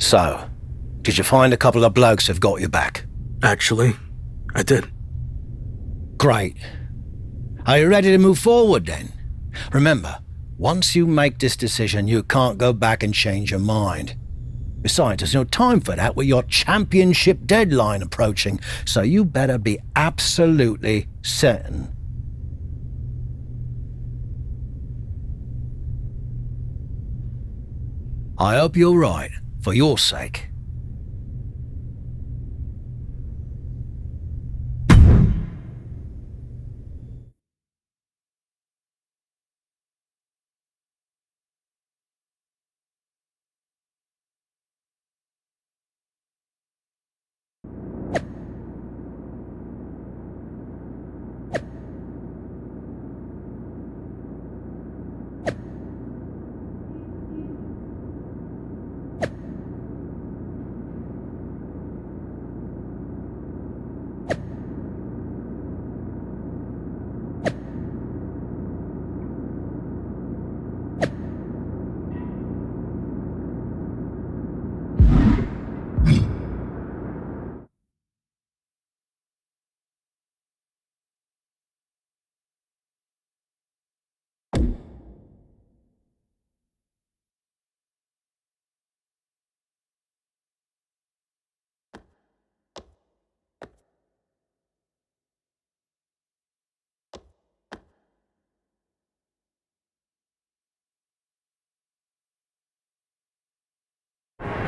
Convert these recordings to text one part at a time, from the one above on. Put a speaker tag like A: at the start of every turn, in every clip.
A: So, did you find a couple of blokes who've got your back?
B: Actually, I did.
A: Great. Are you ready to move forward then? Remember, once you make this decision, you can't go back and change your mind. Besides, there's no time for that with your championship deadline approaching, so you better be absolutely certain. I hope you're right, for your sake.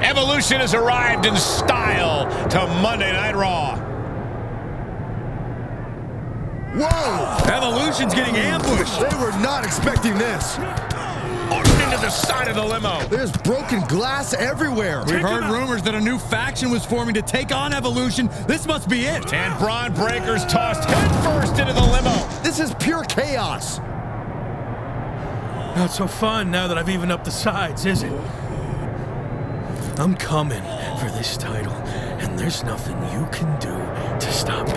C: Evolution has arrived in style to Monday Night Raw.
D: Whoa!
C: Evolution's getting ambushed.
D: They were not expecting this.
C: Arced into the side of the limo.
D: There's broken glass everywhere.
E: We've heard rumors that a new faction was forming to take on Evolution. This must be it.
C: And Braun Breaker's tossed headfirst into the limo.
D: This is pure chaos.
B: Not so fun now that I've evened up the sides, is it? I'm coming for this title, and there's nothing you can do to stop me.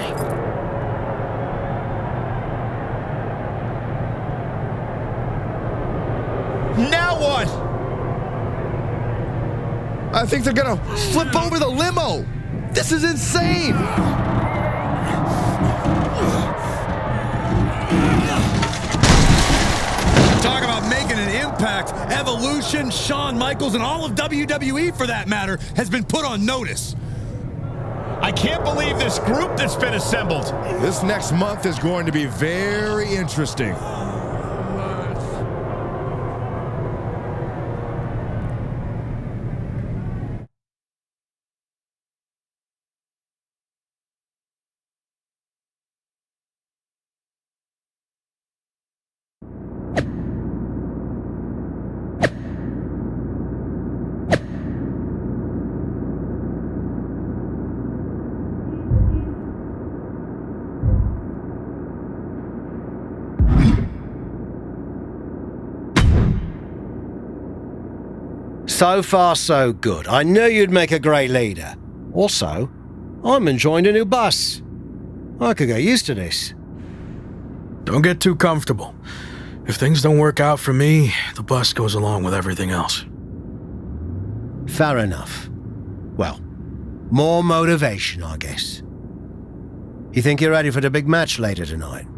C: Now what?
D: I think they're gonna flip over the limo. This is insane.
E: Talk about making an impact. Evolution, Shawn Michaels, and all of WWE, for that matter, has been put on notice.
C: I can't believe this group that's been assembled.
D: This next month is going to be very interesting.
A: So far, so good. I knew you'd make a great leader. Also, I'm enjoying a new bus. I could get used to this.
B: Don't get too comfortable. If things don't work out for me, the bus goes along with everything else.
A: Fair enough. Well, more motivation, I guess. You think you're ready for the big match later tonight?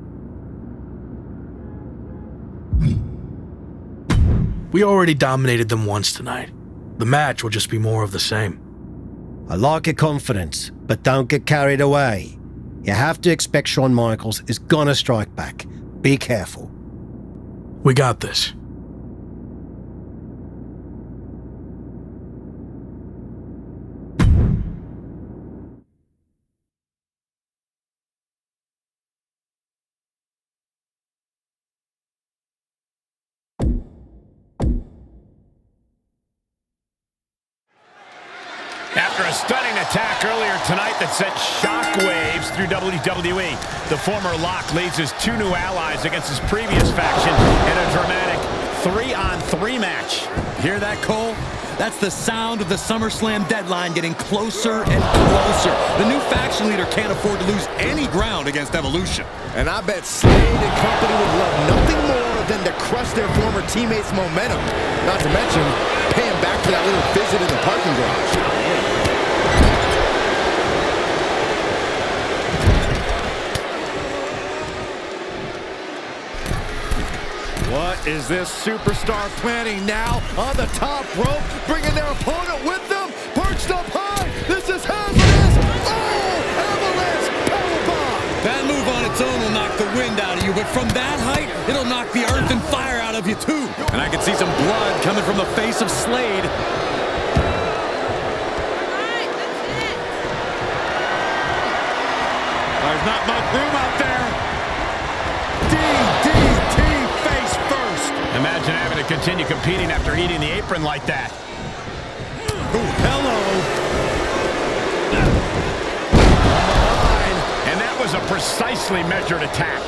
B: We already dominated them once tonight. The match will just be more of the same.
A: I like your confidence, but don't get carried away. You have to expect Shawn Michaels is gonna strike back. Be careful.
B: We got this.
C: After a stunning attack earlier tonight that sent shockwaves through WWE, the former Lock leads his two new allies against his previous faction in a dramatic 3-on-3 match.
E: Hear that, Cole? That's the sound of the SummerSlam deadline getting closer and closer. The new faction leader can't afford to lose any ground against Evolution.
D: And I bet Slade and company would love nothing more than to crush their former teammates' momentum. Not to mention, paying back for that little visit in the parking garage.
F: What is this superstar planning now on the top rope, bringing their opponent with them, perched up high? This is hazardous. Oh, avalanche powerbomb.
E: That move on its own will knock the wind out of you, but from that height, it'll knock the earth and fire out of you too. And I can see some blood coming from the face of Slade.
F: There's not much room out there. DDT face first.
C: Imagine having to continue competing after eating the apron like that.
F: Ooh, hello.
C: And that was a precisely measured attack.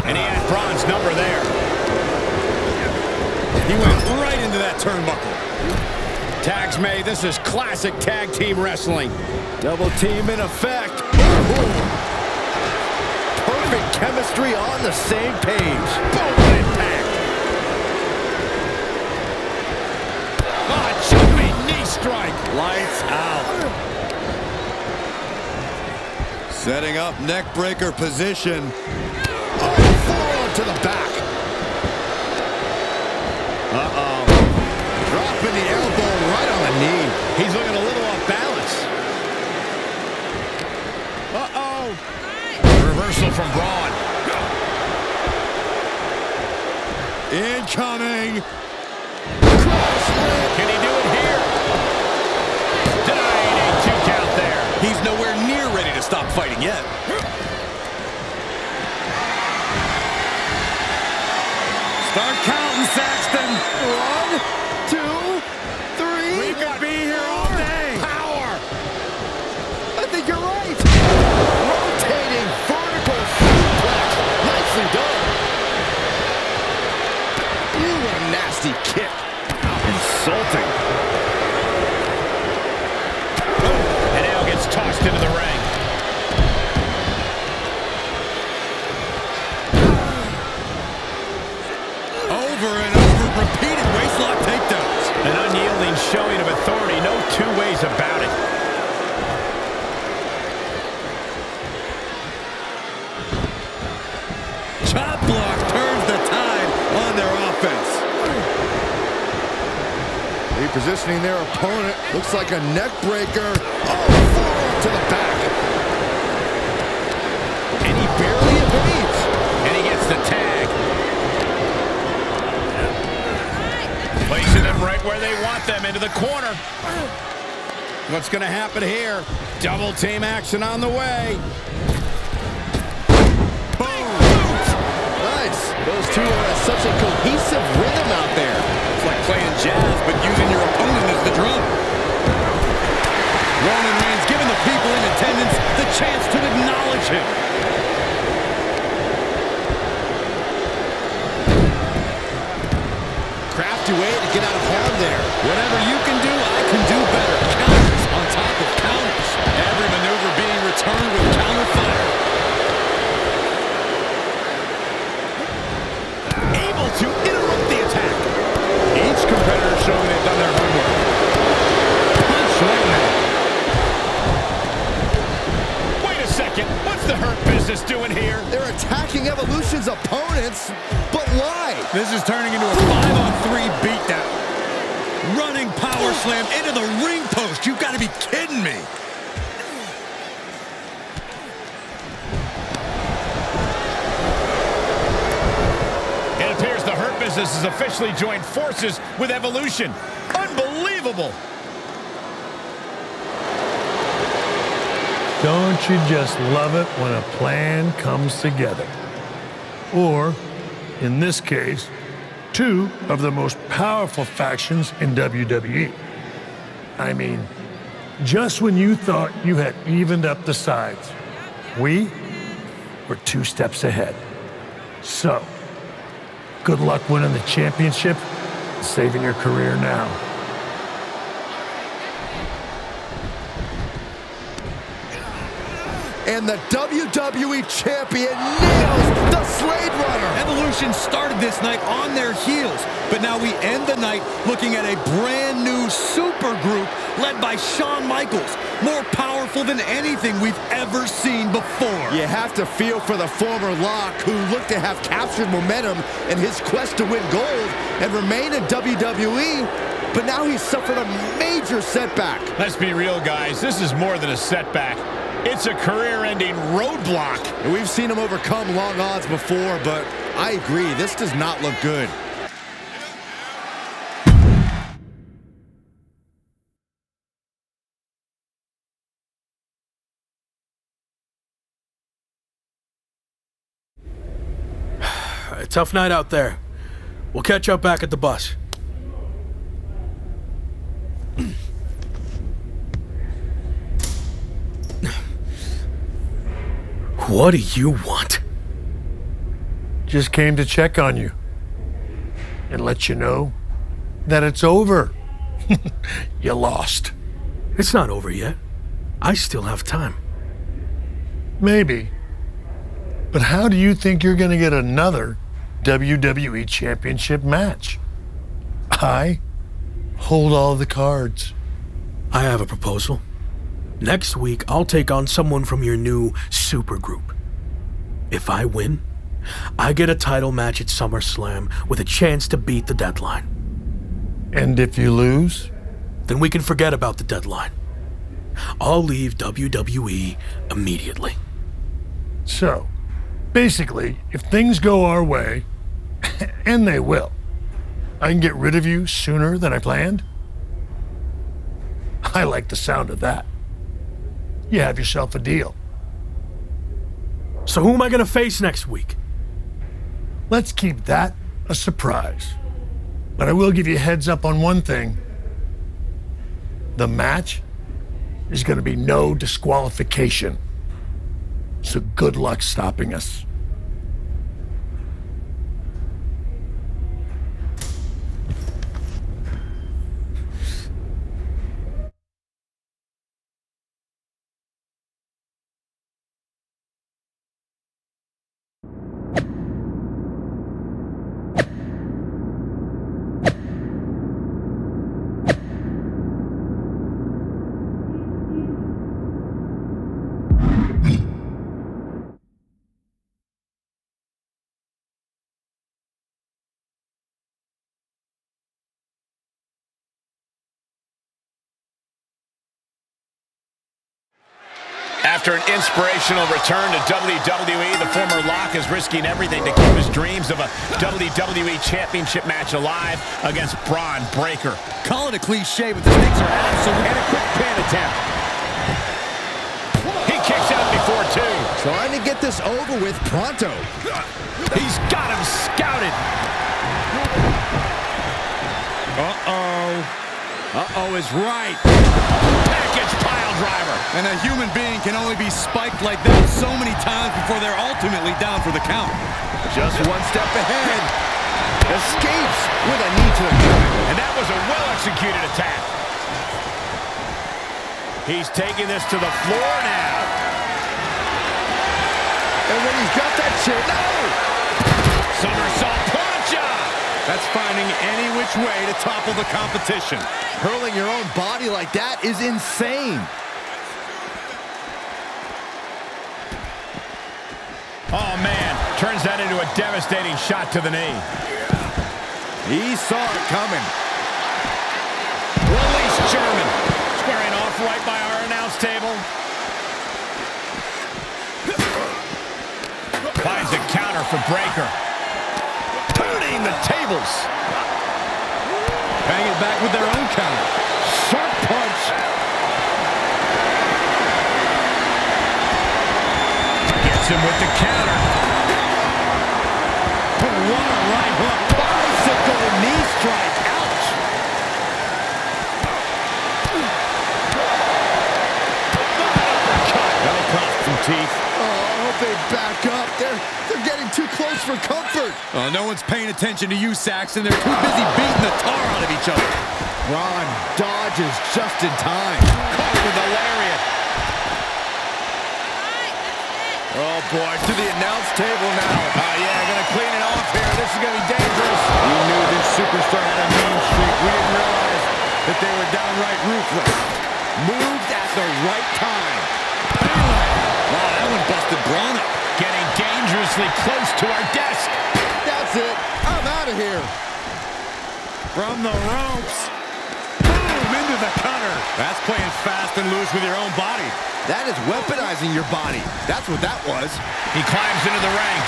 C: And he had Braun's number there.
E: He went right into that turnbuckle.
C: Tags made. This is classic tag team wrestling.
F: Double team in effect. Perfect chemistry on the same page.
C: Boom, impact. Jumping knee strike.
F: Lights out.
E: Setting up neck breaker position.
F: Oh, forearm to the back. Uh-oh. Dropping the elbow right on the knee.
C: He's looking a little off balance. Uh-oh. Reversal from Braun.
F: Incoming.
C: Can he do it here? Denied a 2 count there.
E: He's nowhere near ready to stop fighting yet. Start counting, Saxton.
F: 1, 2, 3.
C: We could be here all day.
F: Power. I think you're right. Rotating vertical suplex. Nicely done. Ooh, what a nasty kick.
C: Insulting. And now gets tossed into the ring.
E: Over and over, repeated waistlock takedowns.
C: An unyielding showing of authority. No two ways about it.
E: Chop block turns the tide on their offense.
F: Repositioning their opponent. Looks like a neck breaker. Oh, forearm to the back.
C: And he barely evades. And he gets the tag. Placing them right where they want them, into the corner. What's going to happen here? Double team action on the way.
F: Nice. Those two are in such a cohesive rhythm out there.
E: It's like playing jazz, but using your opponent as the drum. Roman Reigns giving the people in attendance the chance to acknowledge him.
F: Crafty way to get out of harm there.
E: Whatever you can do, I can do better. Counters on top of counters. Every maneuver being returned with counter fire.
C: Able to interrupt the attack.
F: Each competitor showing they've done their homework.
E: Punch right now.
C: Wait a second. What's the Hurt Business doing here?
F: They're attacking Evolution's opponents, but why?
E: This is turning into a 5-on-3 beatdown. Running power slam into the ring post. You've got to be kidding me.
C: It appears the Hurt Business has officially joined forces with Evolution. Unbelievable.
B: Don't you just love it when a plan comes together? Or, in this case, two of the most powerful factions in WWE. I mean, just when you thought you had evened up the sides, we were 2 steps ahead. So, good luck winning the championship saving your career now.
D: And the WWE Champion nails the Slade Runner.
E: Evolution started this night on their heels, but now we end the night looking at a brand new super group led by Shawn Michaels, more powerful than anything we've ever seen before.
D: You have to feel for the former Lock, who looked to have captured momentum in his quest to win gold and remain in WWE, but now he's suffered a major setback.
C: Let's be real, guys. This is more than a setback. It's a career-ending roadblock.
D: And we've seen him overcome long odds before, but I agree, this does not look good.
G: Tough night out there. We'll catch up back at the bus. What do you want?
B: Just came to check on you and let you know that it's over. You lost.
G: It's not over yet. I still have time.
B: Maybe. But how do you think you're going to get another WWE Championship match? I hold all the cards.
G: I have a proposal. Next week, I'll take on someone from your new supergroup. If I win, I get a title match at SummerSlam with a chance to beat the deadline.
B: And if you lose?
G: Then we can forget about the deadline. I'll leave WWE immediately.
B: So, basically, if things go our way, and they will, I can get rid of you sooner than I planned? I like the sound of that. You have yourself a deal.
G: So who am I going to face next week?
B: Let's keep that a surprise. But I will give you a heads up on one thing. The match is going to be no disqualification. So good luck stopping us.
C: After an inspirational return to WWE, the former Lock is risking everything to keep his dreams of a WWE Championship match alive against Braun Breaker.
E: Call it a cliche, but the stakes are absolute.
C: And a quick pin attempt. He kicks out before two.
D: Trying to get this over with pronto.
C: He's got him scouted.
E: Uh-oh is right.
C: Package pile driver.
E: And a human being can only be spiked like that so many times before they're ultimately down for the count.
D: Just one step ahead. Escapes with a knee to the gut.
C: And that was a well-executed attack. He's taking this to the floor now.
D: And when he's got that chair, no!
C: Somersault plancha.
E: That's finding any which way to topple the competition.
D: Hurling your own body like that is insane.
C: Oh, man. Turns that into a devastating shot to the knee.
D: He saw it coming.
C: Release German. Squaring off right by our announce table. Finds a counter for Breaker. Turning the tables.
E: Bang it back with their own counter.
D: Sharp punch.
C: Gets him with the counter.
D: What a right hook. Bicycle knee strike. Ouch.
C: That'll cost some teeth.
D: Oh, I hope they back up. They're getting too close goes for comfort.
E: Oh, no one's paying attention to you, Saxton. They're too busy beating the tar out of each other.
D: Braun dodges just in time.
C: Caught with a lariat.
F: Oh, boy, to the announce table now.
C: Yeah, gonna clean it off here. This is gonna be dangerous.
F: We knew this superstar had a mean streak. We didn't realize that they were downright ruthless.
D: Moved at the right time.
E: Wow, that one busted Braun up.
C: Getting dangerously close to our desk.
D: That's it. I'm out of here.
F: From the ropes.
E: Boom, into the cutter. That's playing fast and loose with your own body.
D: That is weaponizing your body. That's what that was.
C: He climbs into the ring.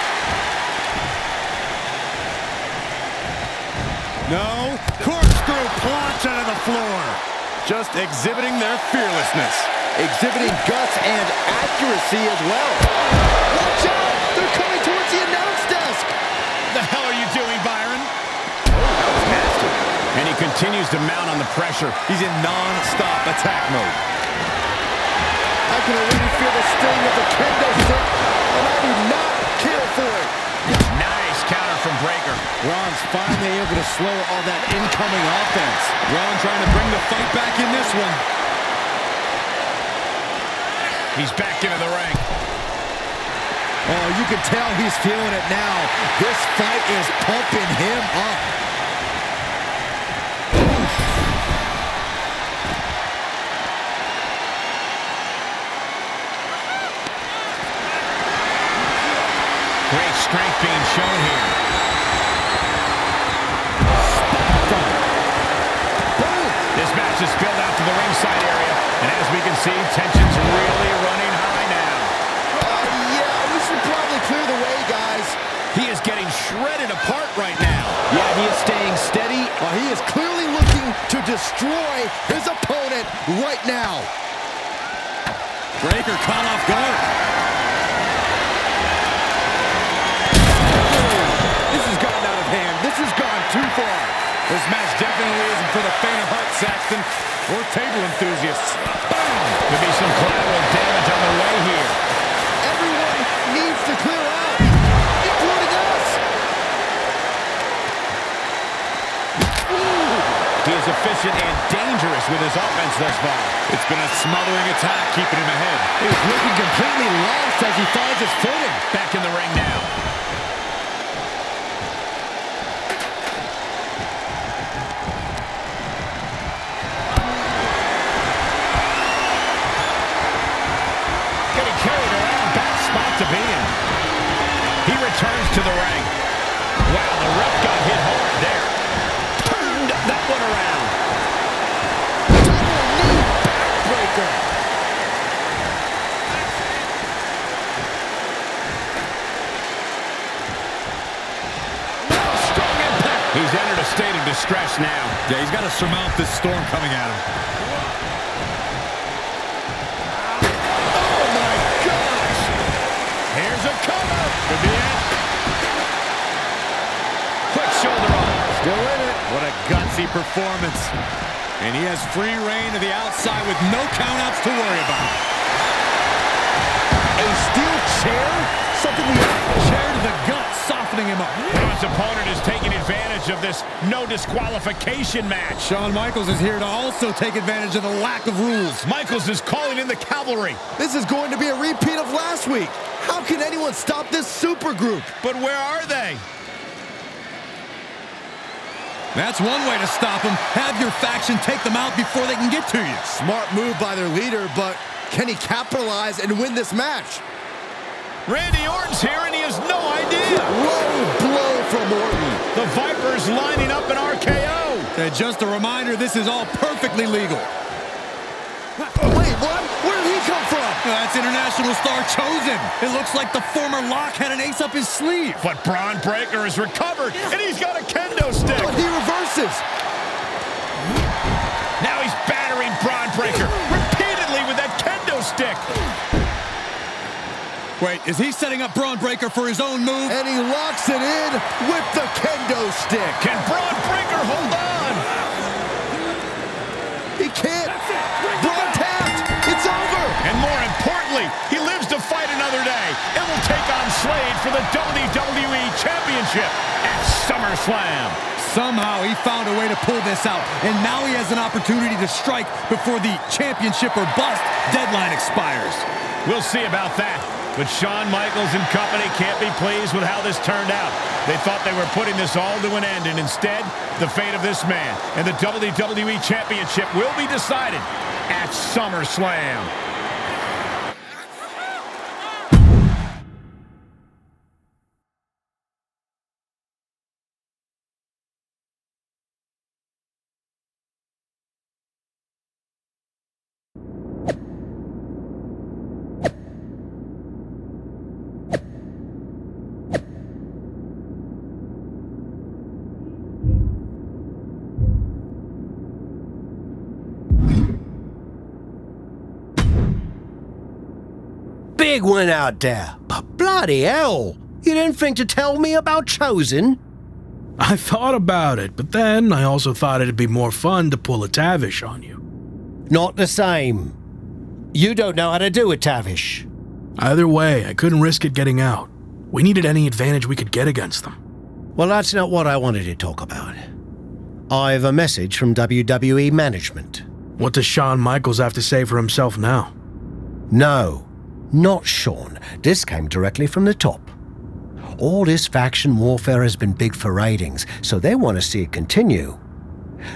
E: No, corkscrew plunge onto the floor. Just exhibiting their fearlessness.
D: Exhibiting guts and accuracy as well. Watch out! They're coming towards the announce desk.
C: The hell are you doing, Byron? And he continues to mount on the pressure.
E: He's in non-stop attack mode.
D: I can already feel the sting of the kendo stick, and I do not care for it.
C: Nice counter from Breakker.
D: Braun's finally able to slow all that incoming offense.
E: Braun trying to bring the fight back in this one.
C: He's back into the ring.
D: Oh, you can tell he's feeling it now. This fight is pumping him up.
C: Great strength being shown here. This match is spilled out to the ringside area. And as we can see, tension's really running high now.
D: Yeah, we should probably clear the way, guys.
C: He is getting shredded apart right now.
D: Yeah, he is staying steady. He is clearly looking to destroy his opponent right now.
E: Breakker caught off guard.
D: This has gotten out of hand. This has gone too far.
E: This match definitely isn't for the faint of heart, Saxton, or table enthusiasts.
C: Could be some collateral damage on the way here.
D: Everyone needs to clear out, including us.
C: He is efficient and dangerous with his offense thus far.
E: It's been a smothering attack keeping him ahead.
D: He's looking completely lost as he finds his footing.
C: Back in the ring now. To be in. He returns to the ring. Wow, the ref got hit hard there. Turned that one around.
D: Double knee backbreaker.
C: Strong impact. He's entered a state of distress now.
E: Yeah, he's got to surmount this storm coming at him.
C: Here's a cover. Could be it. Quick shoulder arm.
D: Still in it.
E: What a gutsy performance. And he has free reign to the outside with no countouts to worry about.
D: A steel chair? Something we
E: Chair to the gut, softening him up.
C: His opponent is taking advantage of this no disqualification match.
E: Shawn Michaels is here to also take advantage of the lack of rules.
C: Michaels is calling in the cavalry.
D: This is going to be a repeat of last week. How can anyone stop this super group?
C: But where are they?
E: That's one way to stop them. Have your faction take them out before they can get to you.
D: Smart move by their leader, but can he capitalize and win this match?
C: Randy Orton's here and he has no idea.
D: Low blow from Orton.
C: The Viper's lining up an RKO.
E: And just a reminder, this is all perfectly legal.
D: Wait, what? Where did he come from?
E: That's international star Chosen. It looks like the former Lock had an ace up his sleeve.
C: But Braun Breakker is recovered, and he's got a kendo stick.
D: But he reverses.
C: Now he's battering Braun Breakker repeatedly with that kendo stick.
E: Wait, is he setting up Braun Breakker for his own move?
D: And he locks it in with the kendo stick.
C: Can Braun Breakker hold on?
D: He can't. Braun tapped. It's over.
C: And more importantly, he lives to fight another day and will take on Slade for the WWE Championship at SummerSlam.
E: Somehow he found a way to pull this out, and now he has an opportunity to strike before the championship or bust deadline expires.
C: We'll see about that. But Shawn Michaels and company can't be pleased with how this turned out. They thought they were putting this all to an end, and instead, the fate of this man and the WWE Championship will be decided at SummerSlam.
A: Big one out there, but bloody hell, you didn't think to tell me about Chosen?
G: I thought about it, but then I also thought it'd be more fun to pull a Tavish on you.
A: Not the same. You don't know how to do it, Tavish.
G: Either way, I couldn't risk it getting out. We needed any advantage we could get against them.
A: Well, that's not what I wanted to talk about. I have a message from WWE management.
G: What does Shawn Michaels have to say for himself now?
A: No, not Shawn. This came directly from the top. All this faction warfare has been big for ratings, so they want to see it continue.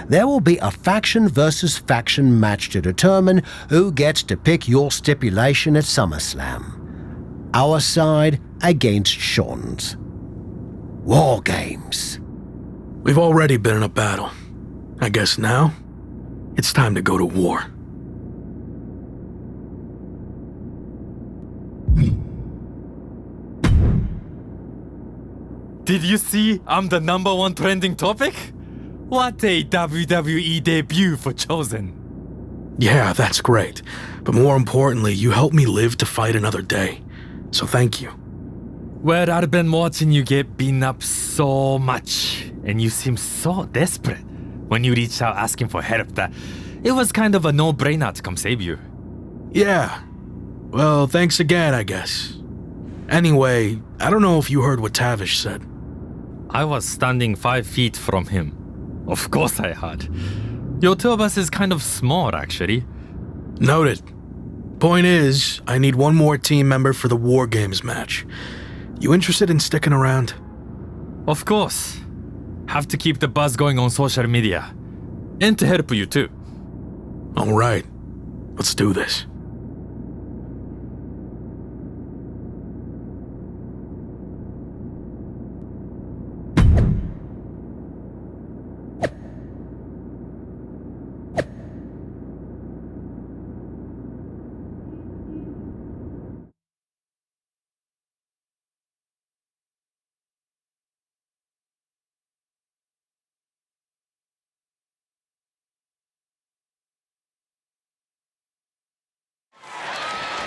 A: There will be a faction versus faction match to determine who gets to pick your stipulation at SummerSlam. Our side against Shawn's. WarGames.
G: We've already been in a battle. I guess now, it's time to go to war.
H: Did you see I'm the #1 trending topic? What a WWE debut for Chosen.
G: Yeah, that's great. But more importantly, you helped me live to fight another day. So thank you.
H: Well, I've been watching you get beaten up so much, and you seem so desperate when you reached out asking for help that it was kind of a no-brainer to come save you.
G: Yeah. Well, thanks again, I guess. Anyway, I don't know if you heard what Tavish said.
H: I was standing 5 feet from him. Of course I had. Your tour bus is kind of small, actually.
G: Noted. Point is, I need one more team member for the WarGames match. You interested in sticking around?
H: Of course. Have to keep the buzz going on social media. And to help you too.
G: All right. Let's do this.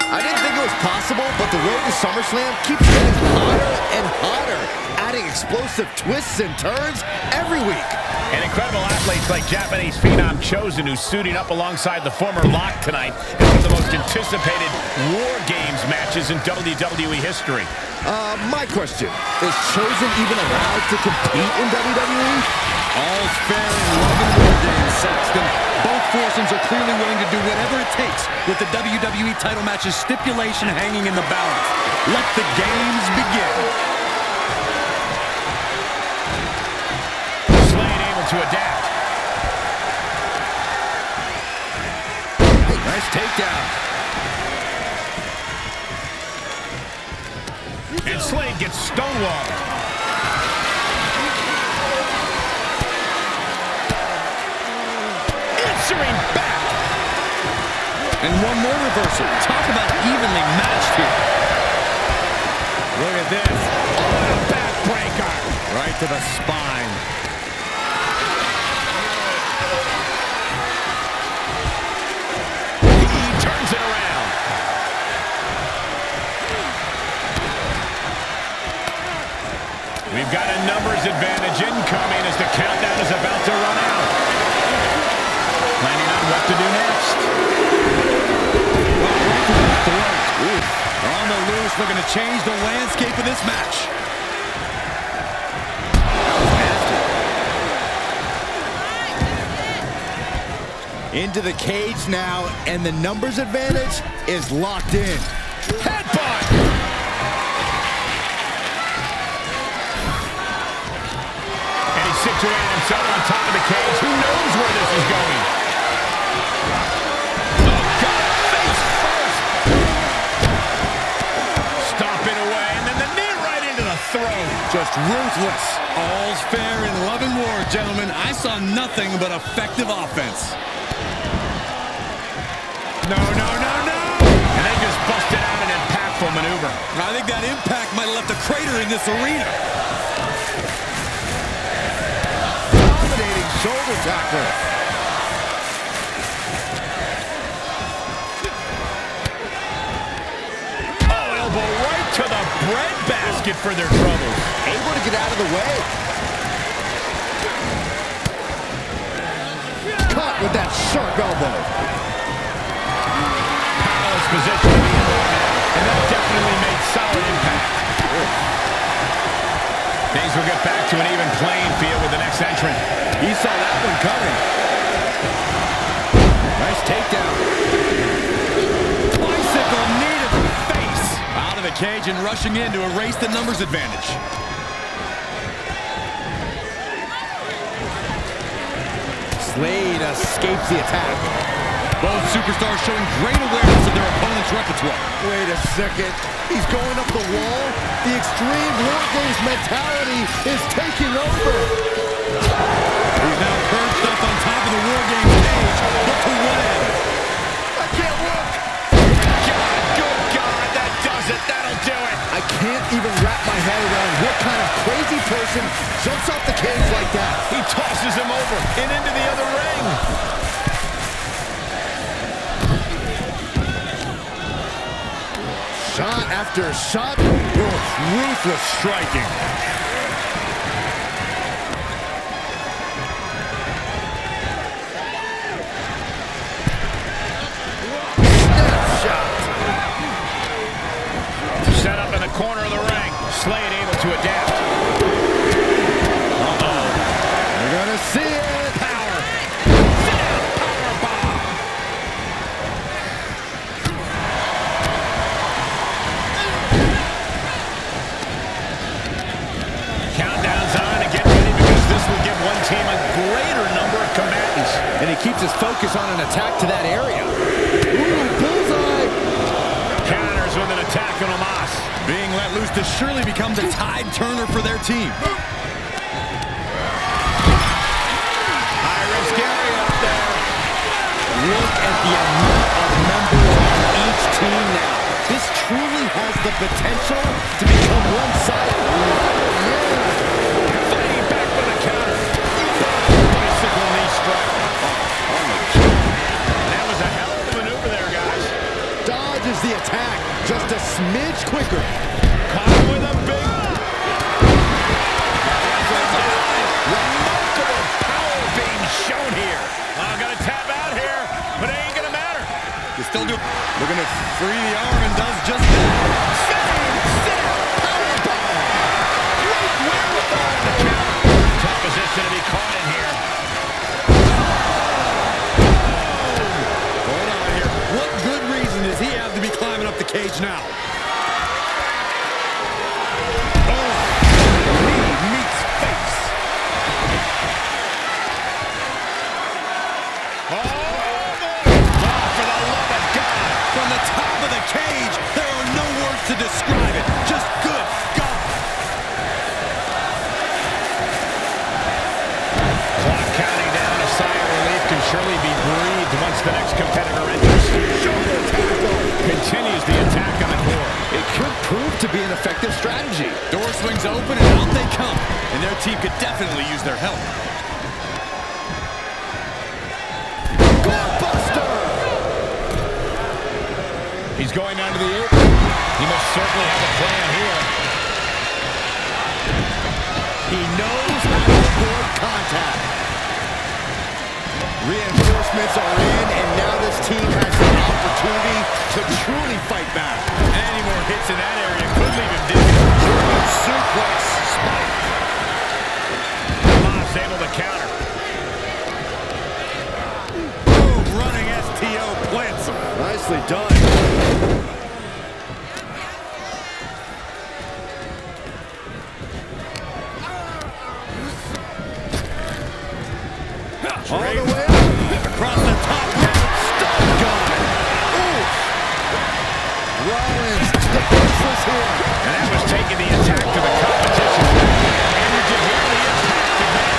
D: I didn't think it was possible, but the road to SummerSlam keeps getting hotter and hotter, adding explosive twists and turns every week.
C: And incredible athletes like Japanese phenom Chosen, who's suiting up alongside the former Lock tonight in one of the most anticipated WarGames matches in WWE history.
D: My question, is Chosen even allowed to compete in WWE?
E: All's fair in love and WarGames, Saxton. Both foursomes are clearly willing to do whatever it takes with the WWE title match's stipulation hanging in the balance. Let the games begin.
C: Slade able to adapt.
D: Nice takedown.
C: And Slade gets stonewalled. Answering back.
E: And one more reversal. Talk about evenly matched here.
C: Look at this. Oh, a backbreaker.
D: Right to the spine.
C: He turns it around. We've got a numbers advantage incoming as the countdown is about to run out. Planning on what to do next.
E: Well, right to the throat. Ooh. On the loose, looking to change the landscape of this match.
D: Into the cage now, and the numbers advantage is locked in. Headbutt!
C: And he situated himself on top of the cage. Who knows where this is going? Oh, God, face first! Stomping away, and then the knee right into the throat.
E: Just ruthless. All's fair in love and war, gentlemen. I saw nothing but effective offense.
C: No, no, no, no! And they just busted out an impactful maneuver.
E: I think that impact might have left a crater in this arena.
D: Dominating shoulder tackle.
C: Oh, elbow right to the breadbasket for their troubles.
D: Able to get out of the way. Caught with that sharp elbow.
C: Position to be in right now, and that definitely made solid impact. Things will get back to an even playing field with the next entrant.
D: He saw that one coming. Nice takedown.
E: Bicycle knee to the face. Out of the cage and rushing in to erase the numbers advantage.
D: Slade escapes the attack.
E: Both superstars showing great awareness of their opponent's repertoire.
D: Wait a second. He's going up the wall. The extreme WarGames mentality is taking over.
E: He's now perched up on top of the WarGames cage. But to what end?
D: I can't look.
C: Good God, that does it. That'll do it.
D: I can't even wrap my head around what kind of crazy person jumps off the cage like that.
C: He tosses him over and into the other ring.
D: Shot after shot. Ruthless striking. Snapshot.
C: Set up in the corner of the ring. Slade able to adapt.
D: We're gonna see it.
C: Power. Power bomb. Countdown's on and get ready because this will give one team a greater number of combatants.
D: And he keeps his focus on an attack to that area. Ooh, bullseye.
C: Counters with an attack on Omos.
E: Being let loose, this surely becomes a tide turner for their team.
C: High risk area up there.
D: Look at the amount of members on each team now. This truly has the potential to become one-sided.
C: Fighting back with a counter. Bicycle knee strike. That was a hell of a maneuver there, guys.
D: Dodges the attack just a smidge quicker.
C: Caught him with a big... Remarkable power being shown here. Gonna tap out here, but it ain't gonna matter.
E: You still do. Looking to free the arm and does just that.
C: Tough position to be caught in here.
E: Hold on here. What good reason does he have to be climbing up the cage now? Knee meets face.
C: For the love of God.
E: From the top of the cage, there are no words to describe it. Just good God.
C: Clock counting down. A sigh of relief can surely be breathed once the next competitor enters.
D: Shoulder tackle.
C: Continues the attack on the core.
D: It could prove to be an effective strategy.
E: Door swings open and out they come. And their team could definitely use their help.
D: Buster.
C: He's going down to the apron. He must certainly have a plan here.
D: He knows how to avoid contact. Reinforcements are in, and now this team has the opportunity
F: opportunity to truly fight back.
C: Any more hits in that area could leave him dizzy.
F: German suplex spike.
C: Hamas able to counter.
F: Boom, running STO plants him. Nicely done. All the way up, across the top rope, stun gun. Ooh. Rollins defenseless here.
C: And that was taking the attack to the competition. And did you hear the impact of that?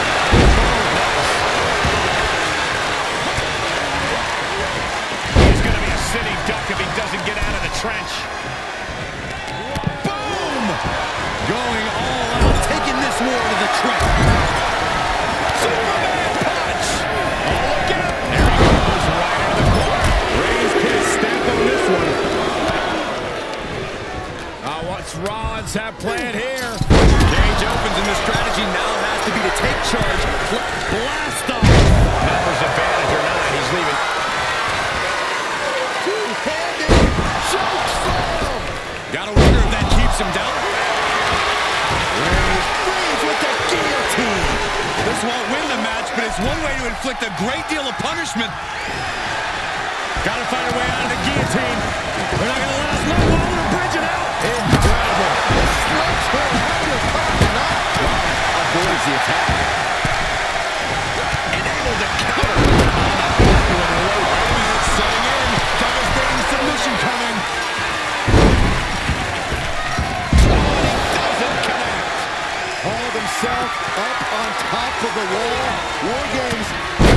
C: He's going to be a sitting duck if he doesn't get out of the trench.
F: Boom! Going all out, taking this war to the trench. Superman punch! Oh, look out!
C: There he goes, right in the corner.
F: Reigns put his stamp on this one. What's Rollins have planned here? Cage opens and the strategy now has to be to take charge. Blast off!
C: Numbers advantage or not, he's leaving.
F: Two-handed choke slam! Gotta wonder if that keeps him down. Reigns with the guillotine. This won't win the match, but it's one way to inflict a great deal of punishment.
C: Gotta find a way out of the guillotine.
F: They're not gonna last long while they're bridging out. Incredible. The sledgehammer out of your pocket, avoids the attack. And able to counter. It's setting in. Devastating submission coming. Oh, he doesn't connect. Hauled himself up on top of the wall. WarGames.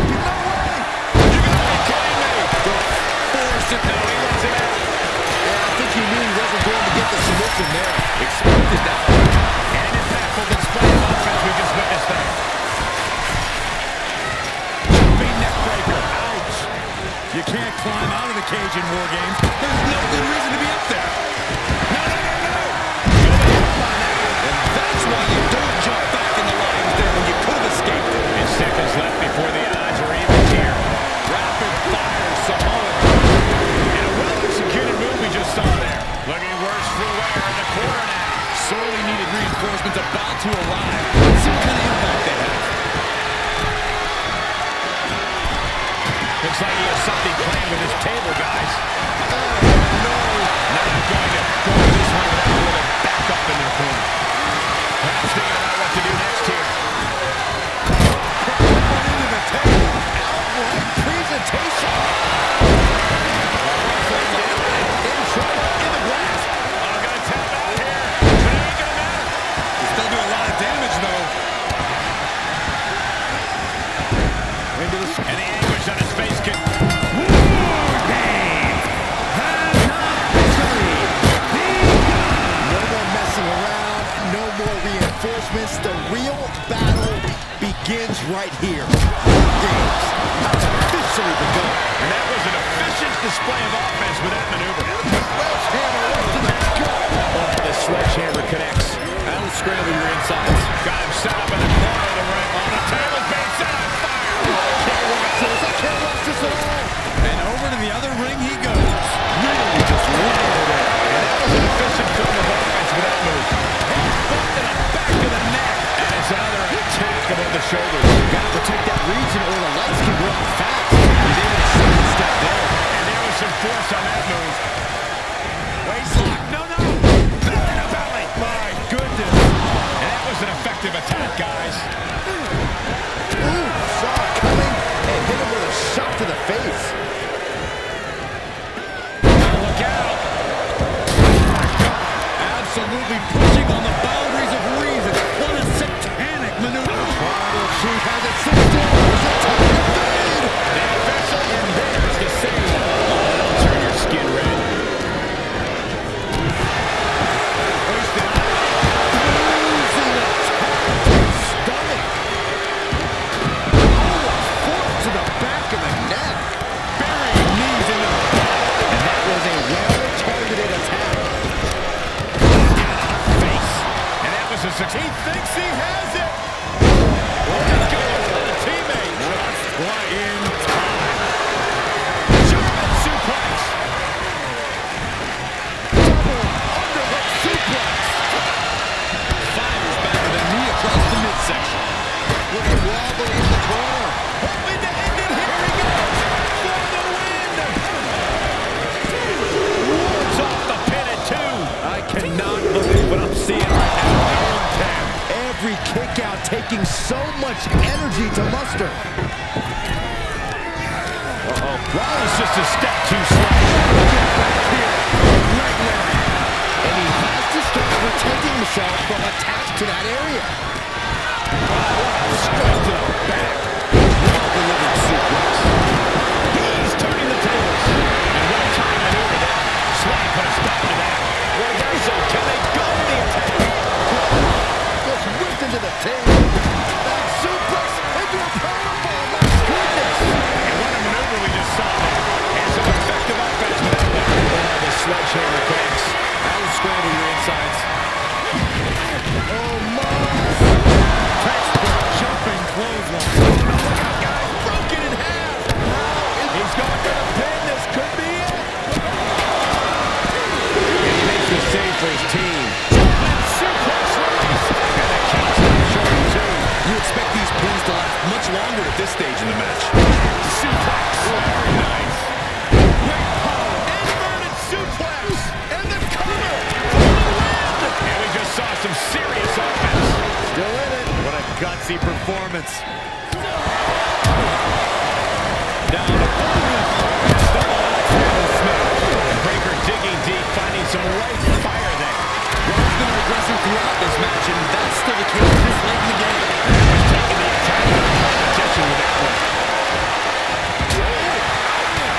F: No way. You gotta be kidding me. Force it. No, he lets it out. Yeah, I think he knew he wasn't going to get the submission there. Expected that.
C: And an impactful display of offense we just witnessed there.
F: Jumping neck breaker. Ouch. You can't climb out of the cage in WarGames. There's no good reason to be up there. No. Nobody up on that. And that's why you don't jump back in the lines there when you could have escaped it.
C: And seconds left before the odds are even here.
F: Rapid fire Samoa.
C: And a well-executed move we just saw there. Looking worse for wear in the corner now.
F: Sorely needed reinforcements about to arrive. Let's see what kind of impact they have.
C: Looks like he has something planned with his table, guys.
F: Oh, no.
C: Not going to go this one without a little backup in their corner. Perhaps thinking about what to do next here.
F: Into the table. Outright presentation. In trouble. In the grasp.
C: Oh, gonna tap out here. But it ain't gonna matter.
F: He's still doing a lot of damage, though. Into the...
C: And the anguish on his face can...
F: No more messing around. No more reinforcements. The real battle begins right here. Games have officially begun.
C: And that was an efficient display of offense with that maneuver.
F: Sledgehammer right to the gut.
C: Oh, the sledgehammer connects.
F: That'll scramble your insides.
C: Got him set up in the corner of the ring. On the table, being set on fire.
F: I can't watch this at all. And over to the other ring he goes. Really just landed it.
C: And that was an efficient form of offense with that move. Headbutt to the back of the neck. And it's another attack above the shoulders.
F: Got to protect that region or the lights can go out fast. He's able to sidestep there.
C: And there was some force on that move. Waistlock. No. Belly to belly. My goodness. And that was an effective attack, guys.
F: Ooh, saw it coming and hit him with a shot to the face.
C: Look out.
F: Absolutely pushing on the boundaries of reason. What a satanic maneuver. Tribal Chief has it cinched in. It's a time to fade.
C: The official, and there's the save. Oh, that'll turn your skin red.
F: Wasted. Bruising attack to the stomach. Oh, a foot to the back of the neck. Burying knees into the back. And that was a well-targeted attack.
C: Face. And that was a success.
F: He thinks he has it.
C: Let's go.
D: taking so much energy to muster.
C: Rollins just a step too slow.
D: And he has to start protecting himself from attacks to that area.
C: Straight to the back. Well-delivered suplex. He's turning the tables. And well-timed maneuver there. Slam put a stop to that. Reversal. Can they go to the attack?
D: Just whipped into the table. That suplex into a powerbomb. My goodness.
C: And what a maneuver we just saw there. And some effective offense with that one. The sledgehammer connects. That will scramble your insides.
D: Oh, my.
C: Textbook jumping clothesline. Look out, guys. Broken in half. He's going for the pin. This could be it. And he makes the save for his team. Suplex released. And the count's not short, too.
E: You expect these pins to last much longer at this stage in the match.
C: Suplex. Very nice. Great power. Inverted suplex. And the cover. For the win. And we just saw some serious offense.
D: Still in it.
C: What a gutsy performance. Down to Breaker digging deep, finding some right fire there.
E: Rollins been aggressive throughout this match, and that's still the case this late in the game.
C: Taking the attack of the competition with that one.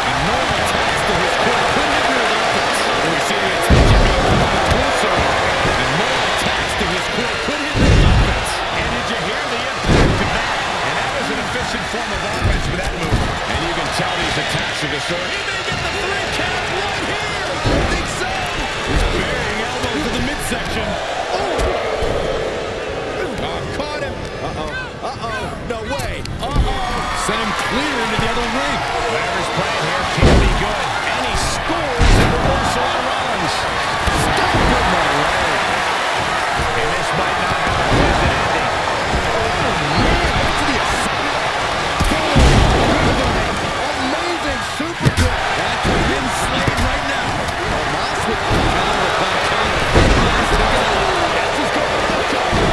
E: And more attacks to his core couldn't have been offense. And we see the attention being put on the torso. And more attacks to his core couldn't have been offense.
C: And did you hear the impact of that? And that was an efficient form of offense with that move. And you can tell these attacks are the sort. He may get the 3 count right here. I think so.
E: He's burying elbows to the midsection.
C: Caught him.
D: No way.
E: Sent him clear into the other ring.
C: Whatever's playing here can't be good. And he scores a reversal on Rollins. Stop with my leg. And this might not have a pleasant ending.
D: Amazing super kick.
E: That could have been slayed right now.
D: Moss with the counter upon counter. That's just going to the cover.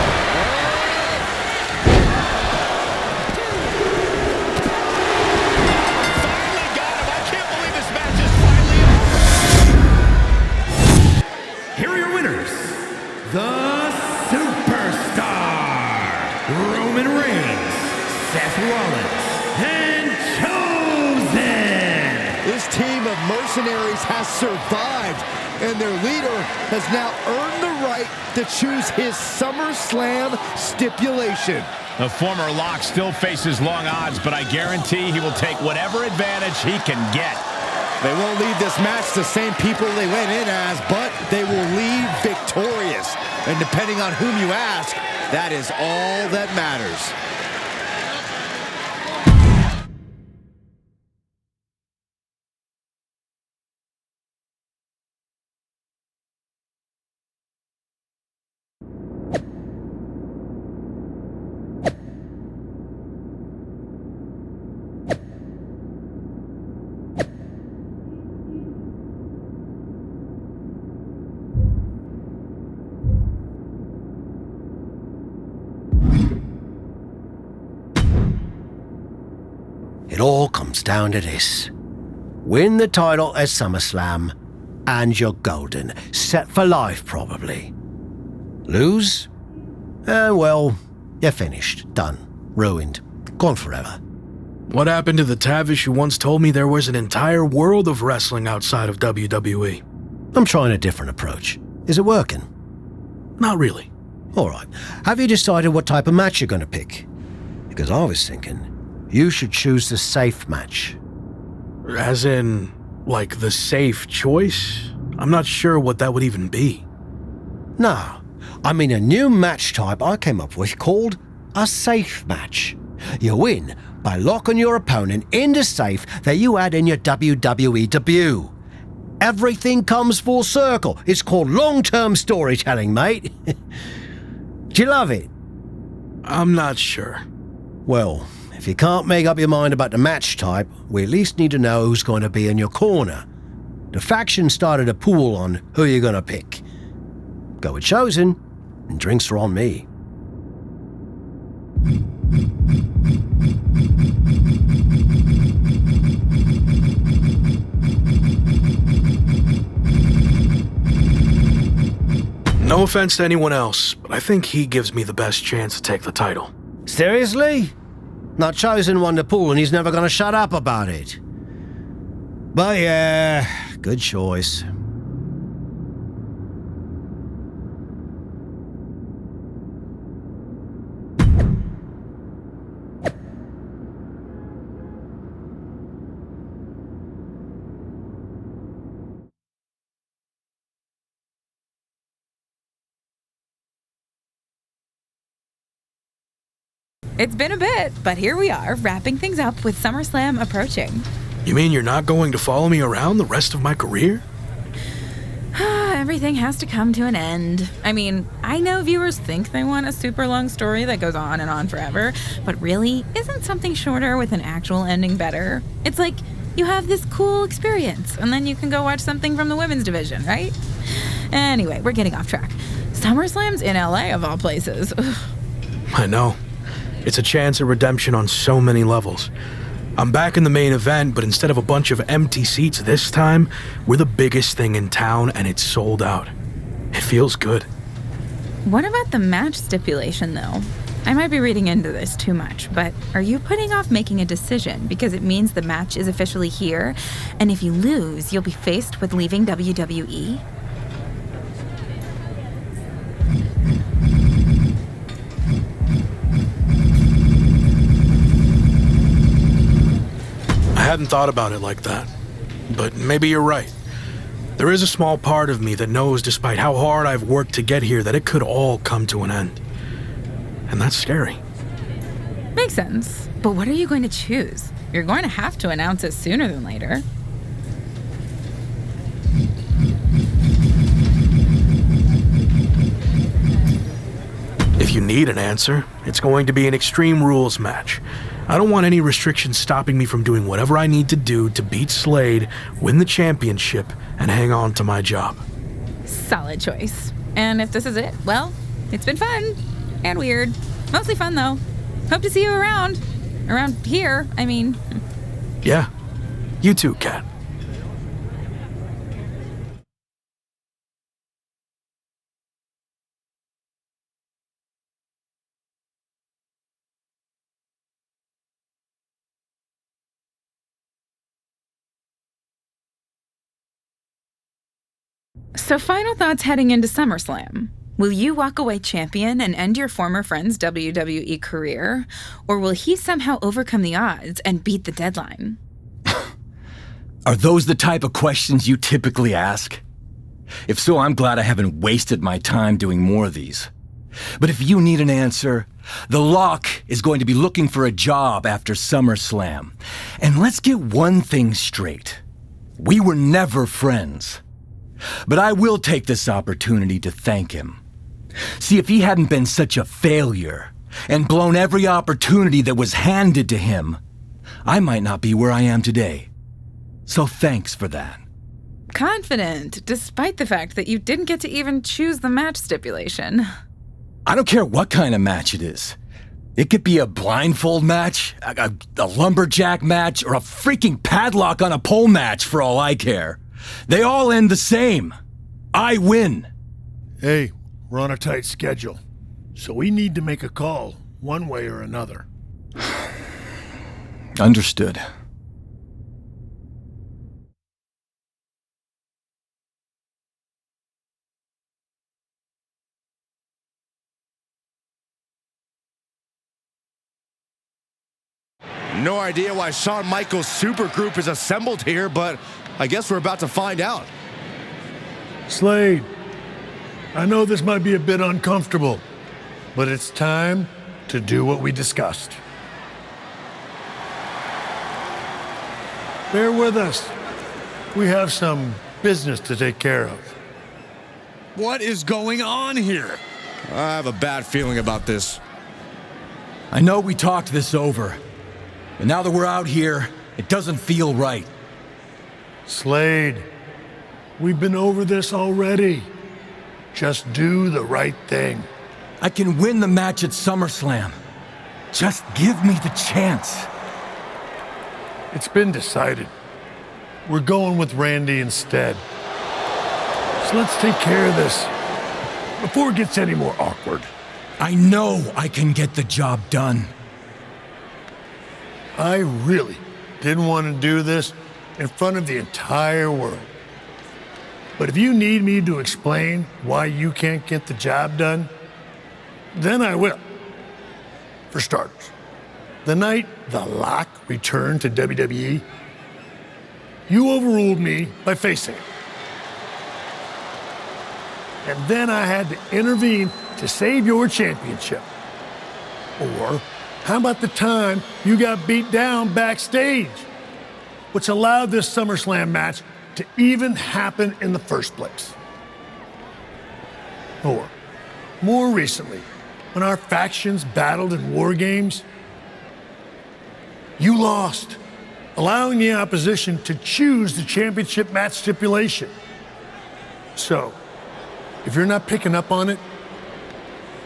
C: Finally got him. I can't believe this match is finally over.
I: Here are your winners. The Superstar, Roman Reigns, Seth Rollins, and Chosen.
D: This team of mercenaries has survived, and their leader has now earned the right to choose his SummerSlam stipulation.
C: The former Lock still faces long odds, but I guarantee he will take whatever advantage he can get.
D: They won't leave this match the same people they went in as, but they will leave victorious. And depending on whom you ask, that is all that matters.
A: It all comes down to this. Win the title at SummerSlam, and you're golden. Set for life, probably. Lose? Well, you're finished. Done. Ruined. Gone forever.
G: What happened to the Tavish who once told me there was an entire world of wrestling outside of WWE?
A: I'm trying a different approach. Is it working?
G: Not really.
A: All right. Have you decided what type of match you're going to pick? Because I was thinking you should choose the safe match.
G: As in, like, the safe choice? I'm not sure what that would even be.
A: No, I mean a new match type I came up with called a safe match. You win by locking your opponent in the safe that you had in your WWE debut. Everything comes full circle. It's called long-term storytelling, mate. Do you love it?
G: I'm not sure.
A: Well, if you can't make up your mind about the match type, we at least need to know who's going to be in your corner. The faction started a pool on who you're going to pick. Go with Chosen, and drinks are on me.
G: No offense to anyone else, but I think he gives me the best chance to take the title.
A: Seriously? Not chosen one to pull, and he's never gonna shut up about it. But yeah, good choice.
J: It's been a bit, but here we are, wrapping things up with SummerSlam approaching.
G: You mean you're not going to follow me around the rest of my career?
J: Everything has to come to an end. I mean, I know viewers think they want a super long story that goes on and on forever, but really, isn't something shorter with an actual ending better? It's like you have this cool experience, and then you can go watch something from the women's division, right? Anyway, we're getting off track. SummerSlam's in LA, of all places. Ugh.
G: I know. It's a chance at redemption on so many levels. I'm back in the main event, but instead of a bunch of empty seats this time, we're the biggest thing in town and it's sold out. It feels good.
J: What about the match stipulation, though? I might be reading into this too much, but are you putting off making a decision because it means the match is officially here, and if you lose, you'll be faced with leaving WWE?
G: I hadn't thought about it like that, but maybe you're right. There is a small part of me that knows, despite how hard I've worked to get here, that it could all come to an end. And that's scary.
J: Makes sense. But what are you going to choose? You're going to have to announce it sooner than later.
G: If you need an answer, it's going to be an Extreme Rules match. I don't want any restrictions stopping me from doing whatever I need to do to beat Slade, win the championship, and hang on to my job.
J: Solid choice. And if this is it, well, it's been fun. And weird. Mostly fun, though. Hope to see you around. Around here, I mean.
G: Yeah. You too, Kat.
J: So final thoughts heading into SummerSlam. Will you walk away champion and end your former friend's WWE career? Or will he somehow overcome the odds and beat the deadline?
K: Are those the type of questions you typically ask? If so, I'm glad I haven't wasted my time doing more of these. But if you need an answer, the Lock is going to be looking for a job after SummerSlam. And let's get one thing straight. We were never friends. But I will take this opportunity to thank him. See, if he hadn't been such a failure and blown every opportunity that was handed to him, I might not be where I am today. So thanks for that.
J: Confident, despite the fact that you didn't get to even choose the match stipulation.
K: I don't care what kind of match it is. It could be a blindfold match, a lumberjack match, or a freaking padlock on a pole match for all I care. They all end the same. I win.
B: Hey, we're on a tight schedule, so we need to make a call, one way or another.
K: Understood.
D: No idea why Shawn Michaels' supergroup is assembled here, but I guess we're about to find out.
B: Slade, I know this might be a bit uncomfortable, but it's time to do what we discussed. Bear with us. We have some business to take care of.
E: What is going on here?
D: I have a bad feeling about this.
K: I know we talked this over, but now that we're out here, it doesn't feel right.
B: Slade, we've been over this already. Just do the right thing.
K: I can win the match at SummerSlam. Just give me the chance.
B: It's been decided. We're going with Randy instead. So let's take care of this. before it gets any more awkward.
K: I know I can get the job done.
B: I really didn't want to do this in front of the entire world. But if you need me to explain why you can't get the job done, then I will. For starters, the night The Lock returned to WWE, you overruled me by facing it. And then I had to intervene to save your championship. Or how about the time you got beat down backstage, which allowed this SummerSlam match to even happen in the first place? Or, more recently, when our factions battled in WarGames, you lost, allowing the opposition to choose the championship match stipulation. So, if you're not picking up on it,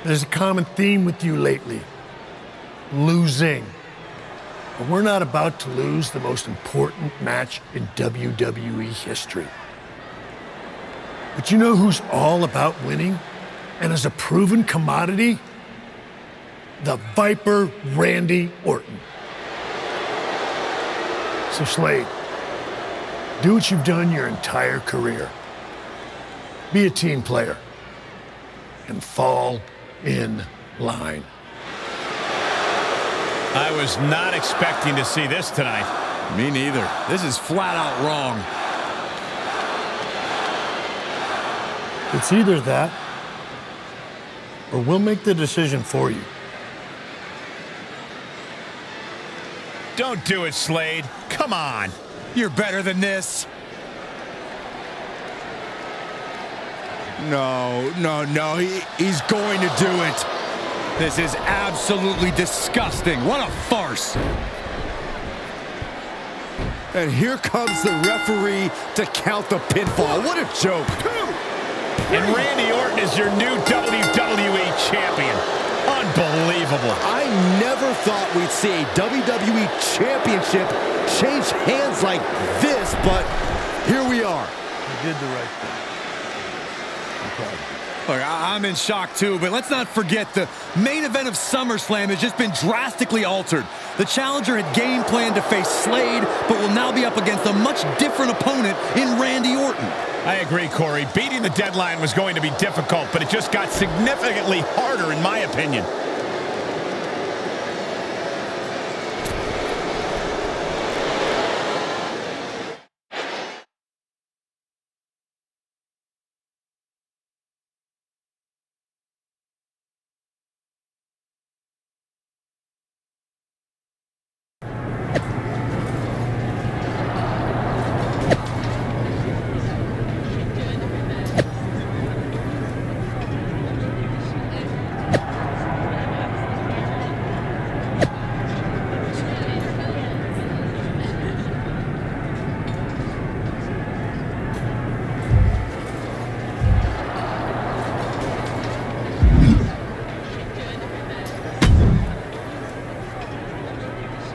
B: there's a common theme with you lately: losing. But we're not about to lose the most important match in WWE history. But you know who's all about winning and is a proven commodity? The Viper Randy Orton. So Slade, do what you've done your entire career. Be a team player and fall in line.
C: I was not expecting to see this tonight.
F: Me neither. This is flat out wrong.
B: It's either that, or we'll make the decision for you.
C: Don't do it, Slade. Come on.
E: You're better than this.
F: No. He's going to do it.
E: This is absolutely disgusting. What a farce.
D: And here comes the referee to count the pinfall. What a joke.
C: And Randy Orton is your new WWE champion. Unbelievable.
D: I never thought we'd see a WWE championship change hands like this, but here we are.
B: You did the right thing. I'm proud of you.
E: Look, I'm in shock too, but let's not forget the main event of SummerSlam has just been drastically altered. The challenger had game planned to face Slade, but will now be up against a much different opponent in Randy Orton.
C: I agree, Corey. Beating the deadline was going to be difficult, but it just got significantly harder, in my opinion.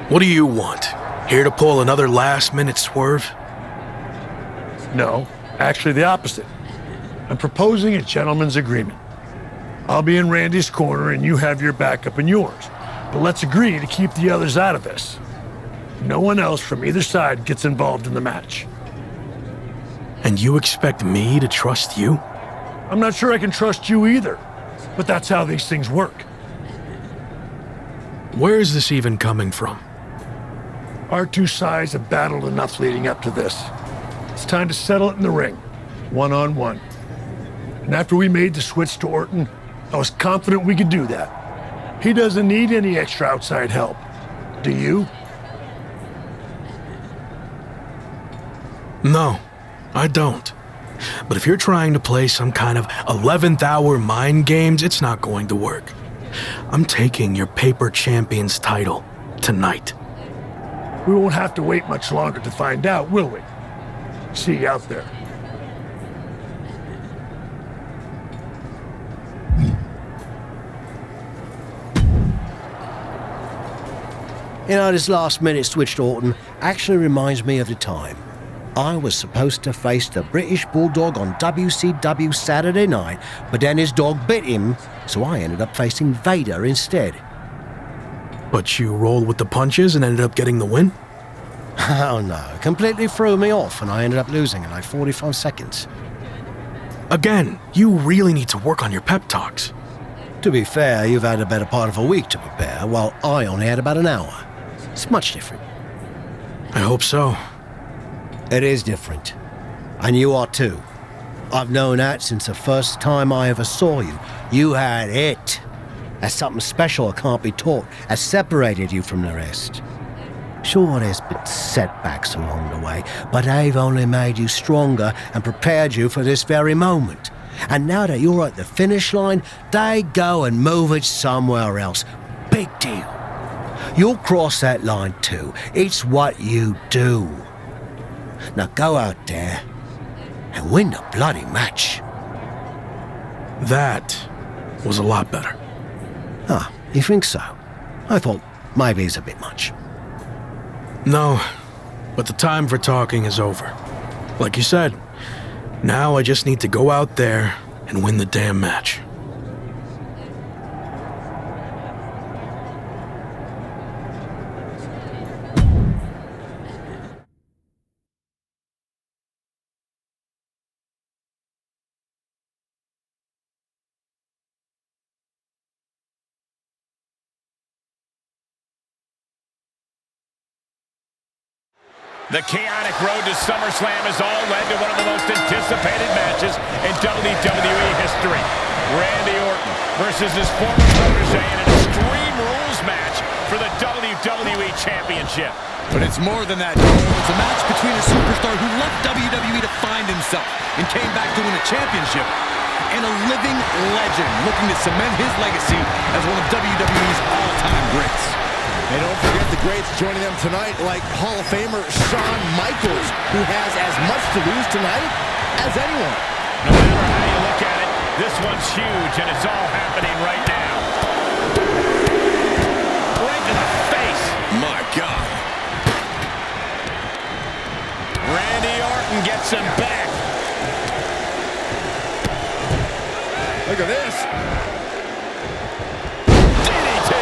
G: What do you want? Here to pull another last-minute swerve?
B: No, actually the opposite. I'm proposing a gentleman's agreement. I'll be in Randy's corner and you have your backup in yours. But let's agree to keep the others out of this. No one else from either side gets involved in the match.
G: And you expect me to trust you?
B: I'm not sure I can trust you either, but that's how these things work.
G: Where is this even coming from?
B: Our two sides have battled enough leading up to this. It's time to settle it in the ring, one-on-one. And after we made the switch to Orton, I was confident we could do that. He doesn't need any extra outside help. Do you?
G: No, I don't. But if you're trying to play some kind of 11th hour mind games, it's not going to work. I'm taking your paper champion's title tonight.
B: We won't have to wait much longer to find out, will we? See you out there.
A: You know, this last-minute switch to Orton actually reminds me of the time I was supposed to face the British Bulldog on WCW Saturday night, but then his dog bit him, so I ended up facing Vader instead.
G: But you rolled with the punches and ended up getting the win?
A: Oh no, it completely threw me off and I ended up losing in like 45 seconds.
G: Again, you really need to work on your pep talks.
A: To be fair, you've had a better part of a week to prepare, while I only had about an hour. It's much different.
G: I hope so.
A: It is different. And you are too. I've known that since the first time I ever saw you. You had it. That's something special that can't be taught, that separated you from the rest. Sure, there's been setbacks along the way, but they've only made you stronger and prepared you for this very moment. And now that you're at the finish line, they go and move it somewhere else. Big deal. You'll cross that line too. It's what you do. Now go out there and win the bloody match.
G: That was a lot better.
A: Ah, you think so? I thought maybe it's a bit much.
G: No, but the time for talking is over. Like you said, now I just need to go out there and win the damn match.
C: The chaotic road to SummerSlam has all led to one of the most anticipated matches in WWE history. Randy Orton versus his former protege in an Extreme Rules match for the WWE Championship.
E: But it's more than that, Joel. It's a match between a superstar who left WWE to find himself and came back to win a championship, and a living legend looking to cement his legacy as one of WWE's all-time greats.
D: And don't forget the greats joining them tonight, like Hall of Famer Shawn Michaels, who has as much to lose tonight as anyone.
C: No matter how you look at it, this one's huge, and it's all happening right now. Right to the face.
E: My God.
C: Randy Orton gets him back.
D: Look at this.
C: DDT.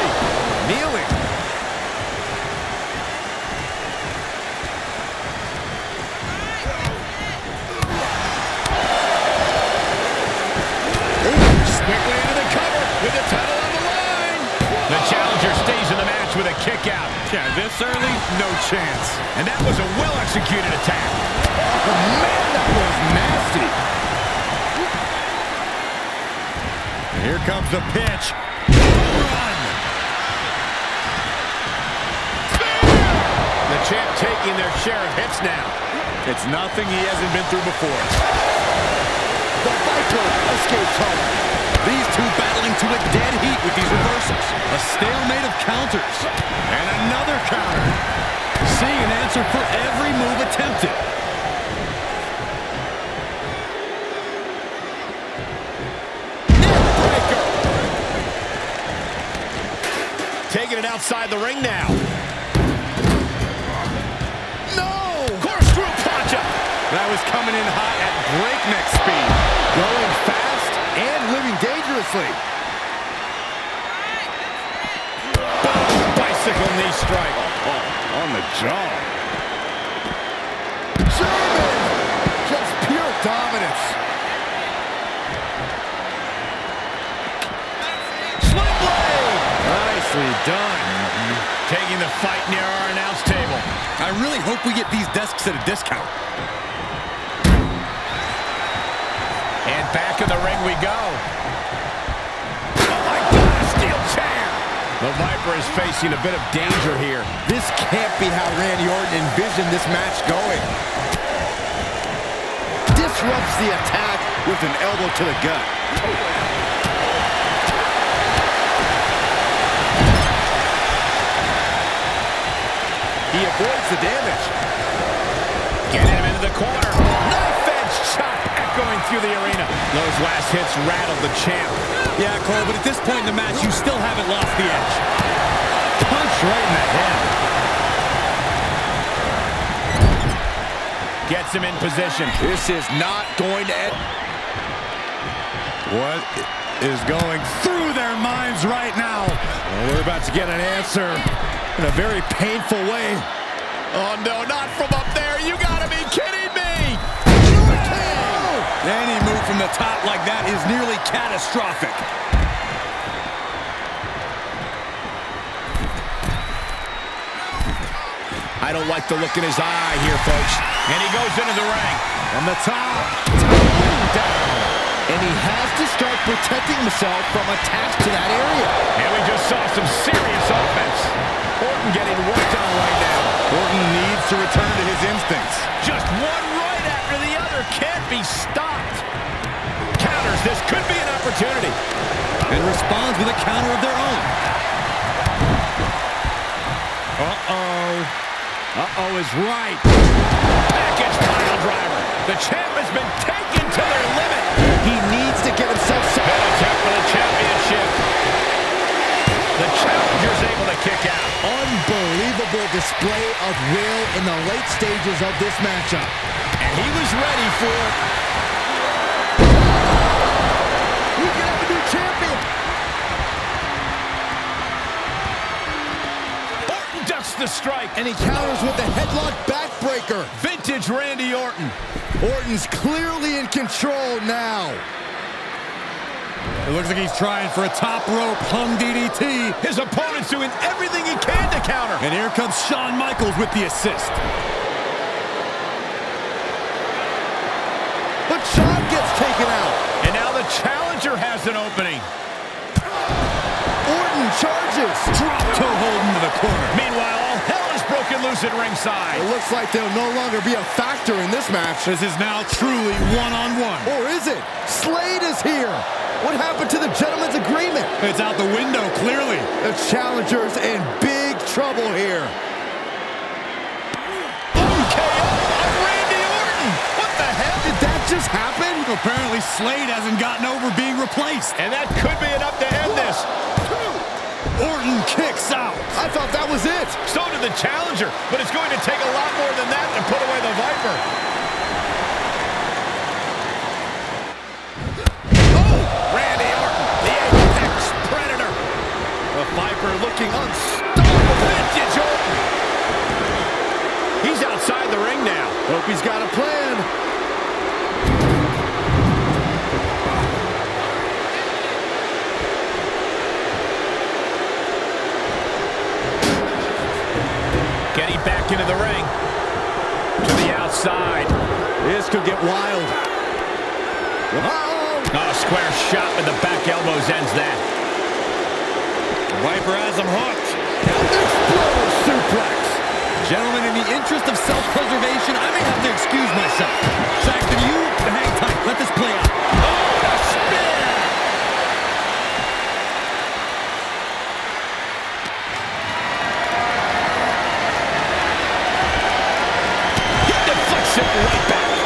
D: Kneeling.
C: Quickly into the cover with the title on the line. The challenger stays in the match with a kick out.
E: Yeah, this early, no chance.
C: And that was a well-executed attack.
D: Oh, man, that was nasty.
C: And here comes the pitch. Run. The champ taking their share of hits now. It's nothing he hasn't been through before.
D: The Viper escapes home.
E: These two battling to a dead heat with these reversals. A stalemate of counters.
C: And another counter.
E: Seeing an answer for every move attempted.
C: Neckbreaker. Taking it outside the ring now.
D: No!
C: Corkscrew punch up.
E: That was coming in hot at breakneck speed.
D: Going fast and living dangerously.
C: Bicycle knee strike.
D: On the jaw. German! Just pure dominance.
C: Sling blade.
D: Nicely done.
C: Taking the fight near our announce table.
E: I really hope we get these desks at a discount.
C: And back in the ring we go. Oh my God, a steel chair. The Viper is facing a bit of danger here.
D: This can't be how Randy Orton envisioned this match going. Disrupts the attack with an elbow to the gut. He avoids the damage.
C: Getting him into the corner. Knife edge chop echoing through the arena. Those last hits rattled the champ.
E: Yeah, Cole, but at this point in the match, you still haven't lost the edge. Punch right in the head.
C: Gets him in position.
F: This is not going to end. What is going through their minds right now? Well, we're about to get an answer in a very painful way.
C: Oh, no, not from up there. You gotta be kidding me.
E: Any move from the top like that is nearly catastrophic.
C: I don't like the look in his eye here, folks. And he goes into the ring.
F: On the top.
D: Down. And he has to start protecting himself from attacks to that area.
C: And we just saw some serious offense. Orton getting worked on right now.
F: Orton needs to return to his instincts.
C: Just one right after the other. Can't be stopped. Counters. This could be an opportunity.
E: And responds with a counter of their own.
F: Uh-oh is right.
C: Package pile driver. The champ has been taken to their limit.
D: He needs to get himself set.
C: Good attempt for the championship. The challenger's able to kick out.
D: Unbelievable display of will in the late stages of this matchup.
C: And he was ready for it.
D: We can have a new champion.
C: Orton ducks the strike.
D: And he counters with the headlock backbreaker.
C: Vintage Randy Orton.
D: Orton's clearly in control now.
E: It looks like he's trying for a top rope hung DDT.
C: His opponent's doing everything he can to counter.
E: And here comes Shawn Michaels with the assist.
D: But Shawn gets taken out.
C: And now the challenger has an opening.
D: Orton charges.
E: Drop toe hold into the corner.
C: Meanwhile, all hell is broken loose at ringside.
D: It looks like they'll no longer be a factor in this match.
E: This is now truly one-on-one.
D: Or is it? Slade is here. What happened to the gentleman's agreement?
E: It's out the window, clearly.
D: The challenger's in big trouble here.
C: KO of Randy Orton. What the hell?
D: Did that just happen?
E: Apparently Slade hasn't gotten over being replaced.
C: And that could be enough to end this.
E: Orton kicks out.
D: I thought that was it.
C: So did the challenger, but it's going to take a lot more than that to put away the Viper. Oh, Randy Orton, the apex predator. The Viper looking unstoppable. Vintage Orton. He's outside the ring now.
D: Hope he's got a plan.
C: Getting back into the ring. To the outside.
D: This could get wild.
C: Oh, square shot with the back elbows ends that.
E: Viper has him hooked.
D: Explosive suplex.
E: Gentlemen, in the interest of self-preservation, I may have to excuse myself. Saxton, you hang tight. Let this play out.
C: Oh, the spear! He deflects it right back.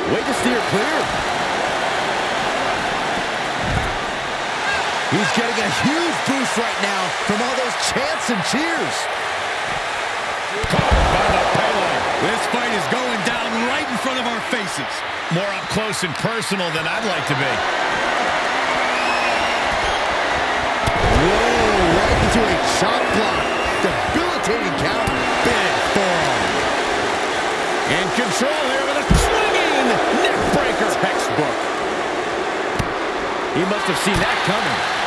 D: Way to steer clear. He's getting a huge boost right now from all those chants and cheers.
C: Caught by the payload.
E: This fight is going down right in front of our faces.
C: More up close and personal than I'd like to be.
D: Whoa, right into a chop block. Debilitating count. Big forearm.
C: In control here with a swinging neck breaker.
D: Textbook. He must have seen that coming.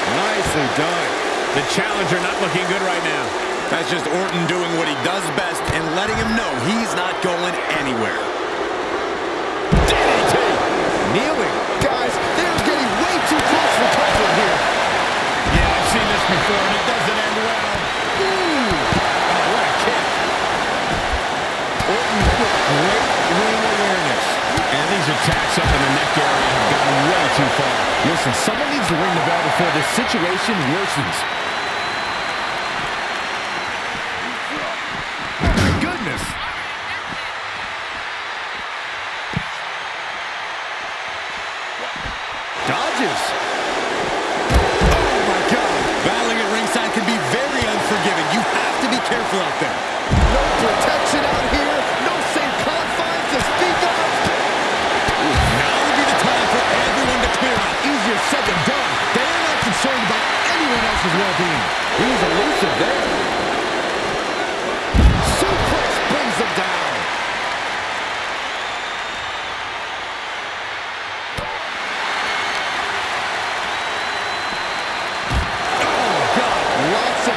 D: Nicely done.
C: The challenger not looking good right now.
E: That's just Orton doing what he does best and letting him know he's not going anywhere.
C: DDT.
D: Kneeling. Guys, they're getting way too close for comfort here.
C: Yeah, I've seen this before, and it doesn't end well.
D: Ooh. Oh, what a kick. Orton with great ring awareness.
C: And these attacks up in the neck area have gotten way too far.
D: Listen, someone needs to ring the bell before this situation worsens.
C: My goodness.
D: Dodges. Oh, my God.
E: Battling at ringside can be very unforgiving.
F: elbow beam. He's elusive there. Suplex brings him down. Oh, God.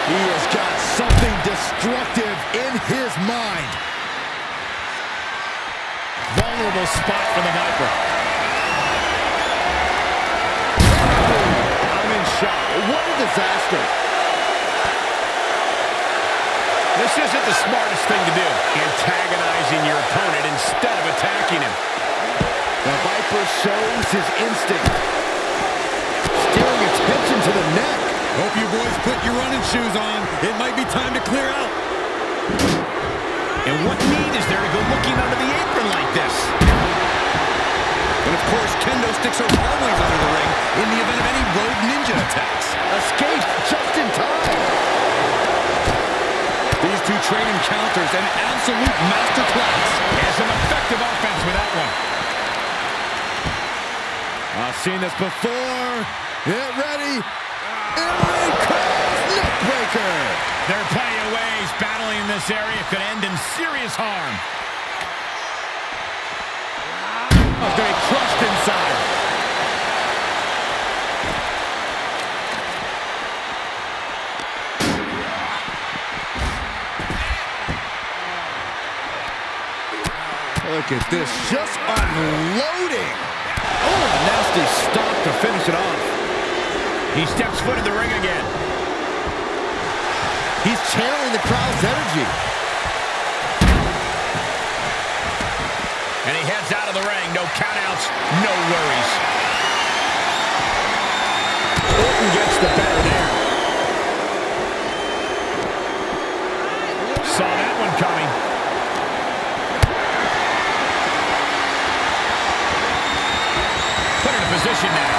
F: He has got something destructive in his mind.
C: Vulnerable spot for the Viper.
F: I'm in shock. What a disaster.
C: This isn't the smartest thing to do, antagonizing your opponent instead of attacking him.
F: The Viper shows his instinct. Steering attention to the neck.
E: Hope you boys put your running shoes on. It might be time to clear out.
C: And what need is there to go looking under the apron like this?
E: And of course, kendo sticks are always under the ring in the event of any road ninja attacks.
F: Escape just in time.
E: These two train encounters, an absolute masterclass.
C: And some effective offense with that one.
F: I've seen this before. Get ready. Aaron Crash neckbreaker.
C: There are plenty of ways battling in this area could end in serious harm.
F: Oh, going to be crushed inside. Look at this, just unloading. Oh, a nasty stop to finish it off.
C: He steps foot in the ring again.
F: He's channeling the crowd's energy.
C: And he heads out of the ring. No countouts, no worries. Orton gets the better there. Saw that one coming. Put in a position now.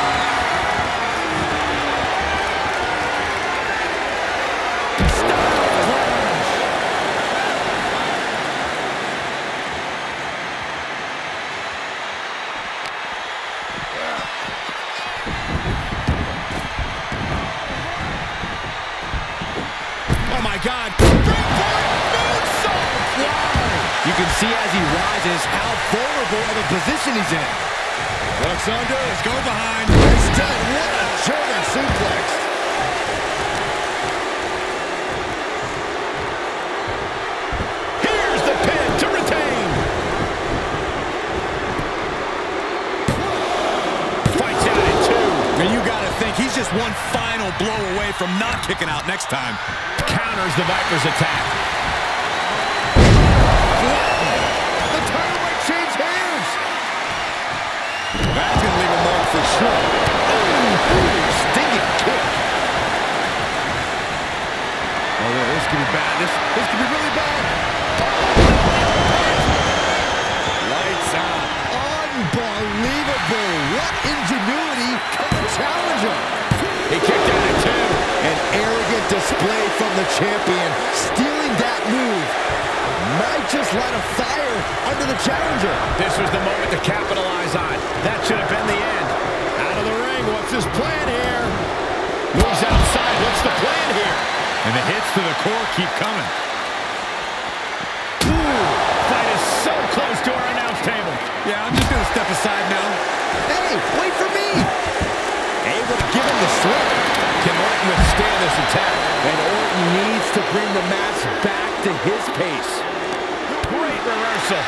F: You can see as he rises how vulnerable of a position he's in.
E: Looks under, let's go behind.
F: Instead, what a German suplex.
C: Here's the pin to retain. Fights out in two.
E: And you gotta think he's just one final blow away from not kicking out next time.
C: Counters the Viper's attack.
E: That's going to leave a mark for sure.
F: Ooh, stinging kick. Oh, this could be bad. This could be really bad.
E: Lights out.
F: Unbelievable. What ingenuity from the challenger.
C: He kicked out at two.
F: An arrogant display from the champion. Stealing that move might just light a fire under the challenger.
C: This was the moment to capitalize on. That should have been the end. Out of the ring, what's his plan here? Moves outside, what's the plan here?
E: And the hits to the core keep coming.
C: Ooh, fight is so close to our announce table.
E: Yeah, I'm just going to step aside now.
F: Hey, wait for me. Able to give him the slip.
C: Can Orton withstand this attack?
F: And Orton needs to bring the match back to his pace.
C: Great reversal.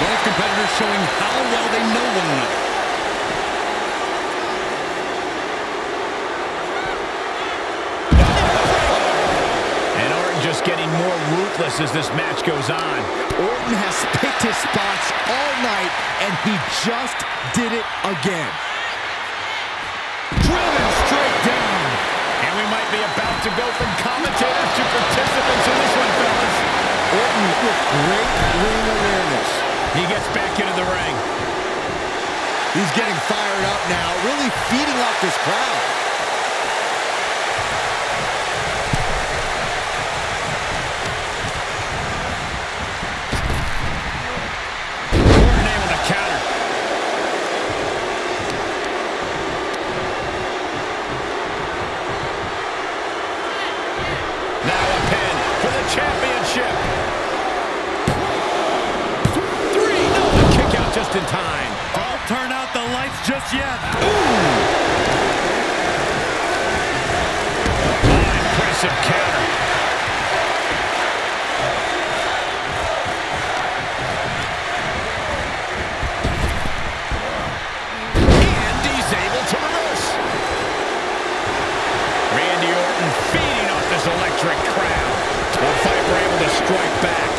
E: Both competitors showing how well they know one another.
C: And Orton just getting more ruthless as this match goes on.
F: Orton has picked his spots all night, and he just did it again.
C: Driven straight down. And we might be about to go from commentators to participants in this one, fellas.
F: Orton with great ring awareness.
C: He gets back into the ring.
F: He's getting fired up now, really feeding off this crowd.
C: Orton able to counter.
F: time.
E: Don't turn out the lights just yet.
C: Impressive counter. And he's able to reverse. Randy Orton feeding off this electric crowd. The Viper able to strike back.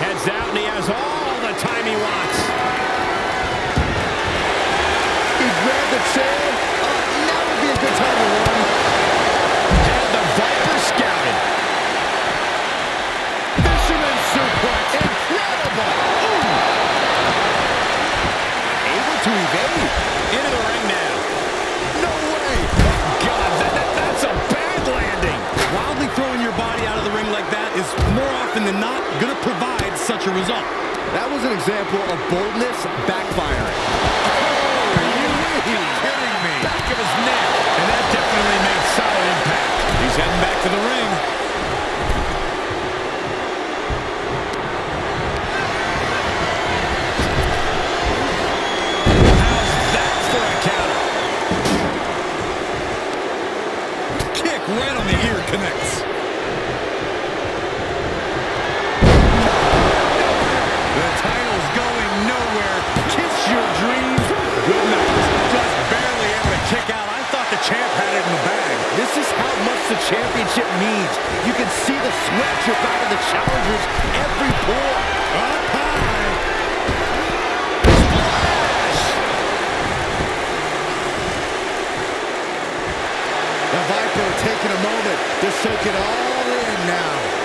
C: Heads out and he has all the time he wants.
D: He grabbed the chair. Now would be a good time to run.
C: And the Viper scouted.
D: Fisherman suplex. Incredible.
C: Able to evade. Into the ring now.
D: No way.
C: God, that's a bad landing.
E: Wildly throwing your body out of the ring like that is more often than not going to provide such a result.
D: That was an example of boldness backfiring.
C: Are you kidding me? Back of his neck. And that definitely made solid impact.
E: He's heading back to the ring.
C: How's that for a counter?
E: Kick right on the ear connects. The title's going nowhere. Kiss your dreams. Good night. Just barely able to kick out. I thought the champ had it in the bag.
D: This is how much the championship means. You can see the sweat drip out of the challengers every pore.
E: Up high.
D: The Viper taking a moment to soak it all in now.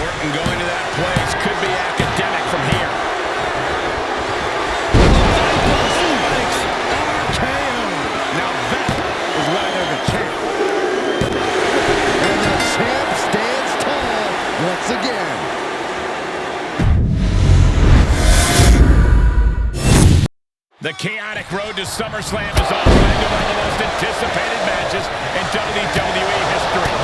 C: Orton going to that place could be academic from here.
E: Now that is why they're the champ.
D: And the champ stands tall once again.
C: The chaotic road to SummerSlam is on into one of the most anticipated matches in WWE history.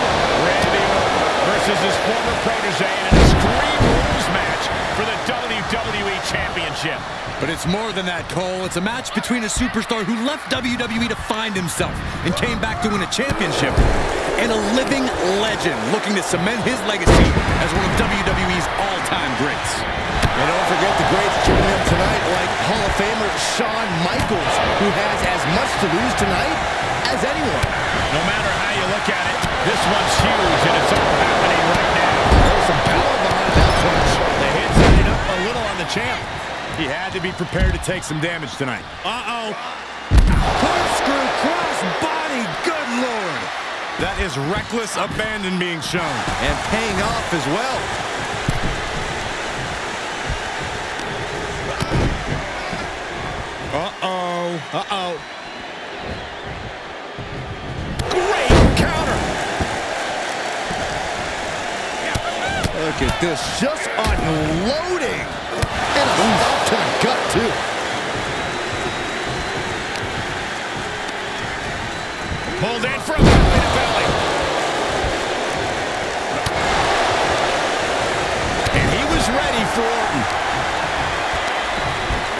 C: Randy Orton versus his former protege in an Extreme Rules match for the WWE Championship.
E: But it's more than that, Cole. It's a match between a superstar who left WWE to find himself and came back to win a championship, and a living legend looking to cement his legacy as one of WWE's all-time greats.
D: And don't forget the greats joining him tonight, like Hall of Famer Shawn Michaels, who has as much to lose tonight as anyone.
C: No matter how you look at it, this one's huge, and it's all happening right now.
D: There's some power behind that punch.
C: The hit setting up a little on the champ. He had to be prepared to take some damage tonight.
E: Corkscrew cross body, good Lord. That is reckless abandon being shown.
D: And paying off as well.
C: Great counter.
D: Look at this, just unloading. And a stop to the gut, too.
C: Pulled in from belly to belly. And he was ready for Orton.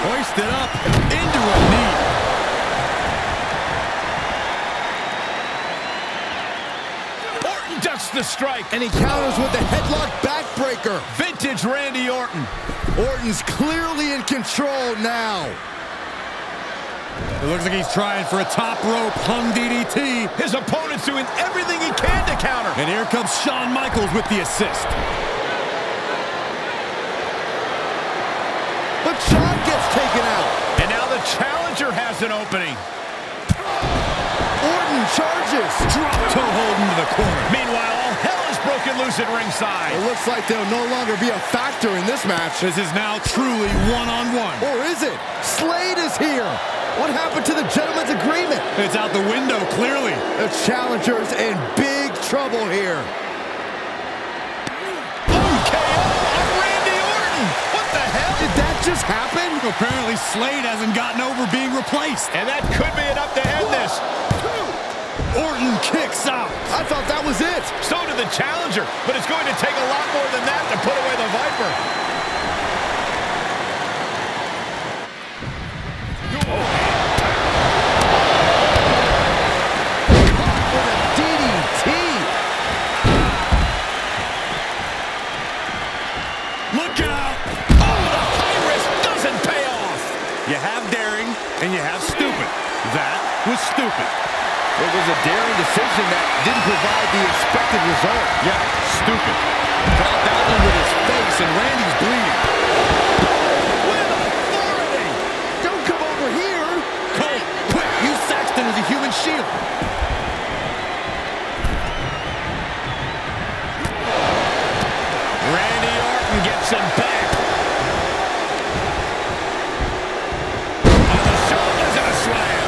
E: Hoisted up into a knee.
C: Orton ducks the strike.
D: And he counters with a headlock backbreaker.
C: Vintage Randy Orton.
D: Orton's clearly in control now.
E: It looks like he's trying for a top rope hung DDT.
C: His opponent's doing everything he can to counter.
E: And here comes Shawn Michaels with the assist.
D: But Shawn gets taken out.
C: And now the challenger has an opening.
D: Orton charges.
E: Drop toe hold into the corner.
C: Meanwhile, all hell is broken loose at ringside.
D: It looks like they'll no longer be a factor in this match.
E: This is now truly one-on-one.
D: Or is it? Slade is here. What happened to the gentleman's agreement?
E: It's out the window, clearly.
D: The challenger's in big trouble here.
C: KO on Randy Orton. What the hell?
D: Did that just happen?
E: Apparently, Slade hasn't gotten over being replaced.
C: And that could be enough to end this.
E: Orton kicks out.
D: I thought that was it.
C: So did the challenger, but it's going to take a lot more than that to put away the Viper.
D: Caught with a DDT.
E: Look out.
C: Oh, the high risk doesn't pay off.
E: You have daring and you have stupid. That was stupid.
D: It was a daring decision that didn't provide the expected result.
E: Yeah, stupid. Caught that one with his face, and Randy's bleeding.
D: With authority. Don't come over here.
E: Cole, quick, use Saxton as a human shield.
C: Randy Orton gets him back. On the shoulders and a slam.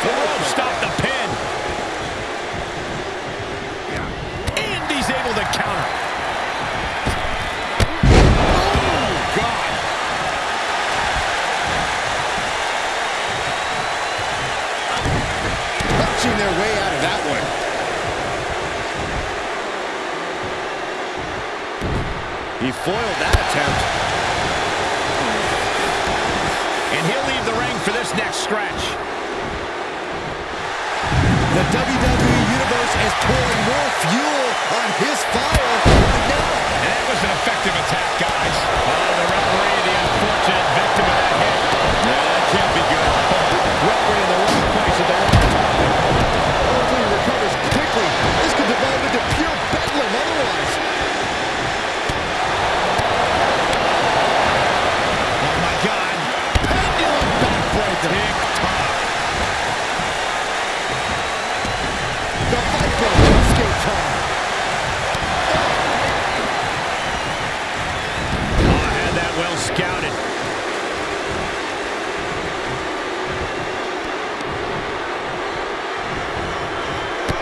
C: The rope stopped the pin. And he's able to counter. Oh, God.
D: Punching their way out of that one. He foiled that attempt.
C: And he'll leave the ring for this next stretch.
D: The WWE Universe is pouring more fuel on his fire right now.
C: And that was an effective attack, guys. Oh, the referee, the unfortunate victim of that hit. No, that can't be good. Referee in the wrong place at the wrong time.
D: Hopefully he recovers quickly. This could develop into pure bedlam otherwise.
C: Oh, my God.
D: Pendulum backbreaker.
C: Tick-tock.
D: The Viper escape time.
C: Oh, I had that well scouted.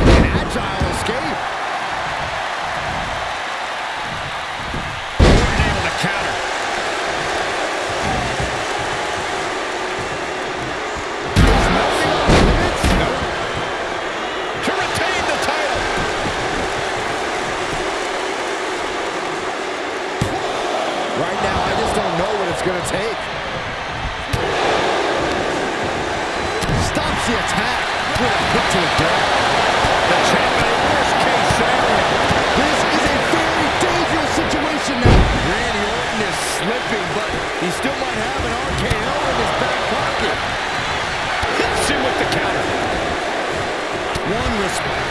D: An agile escape.
C: Orton able to counter.
D: Is nothing off limits?
C: Nope. To retain the title.
D: Right now, I just don't know what it's going to take. Stops the attack with a hit to the gut.
C: The champ in a worst-case scenario.
D: This is a very dangerous situation now.
E: Randy Orton is slipping, but he still might have an RKO in his back pocket.
C: Hits him with the counter.
E: One respect.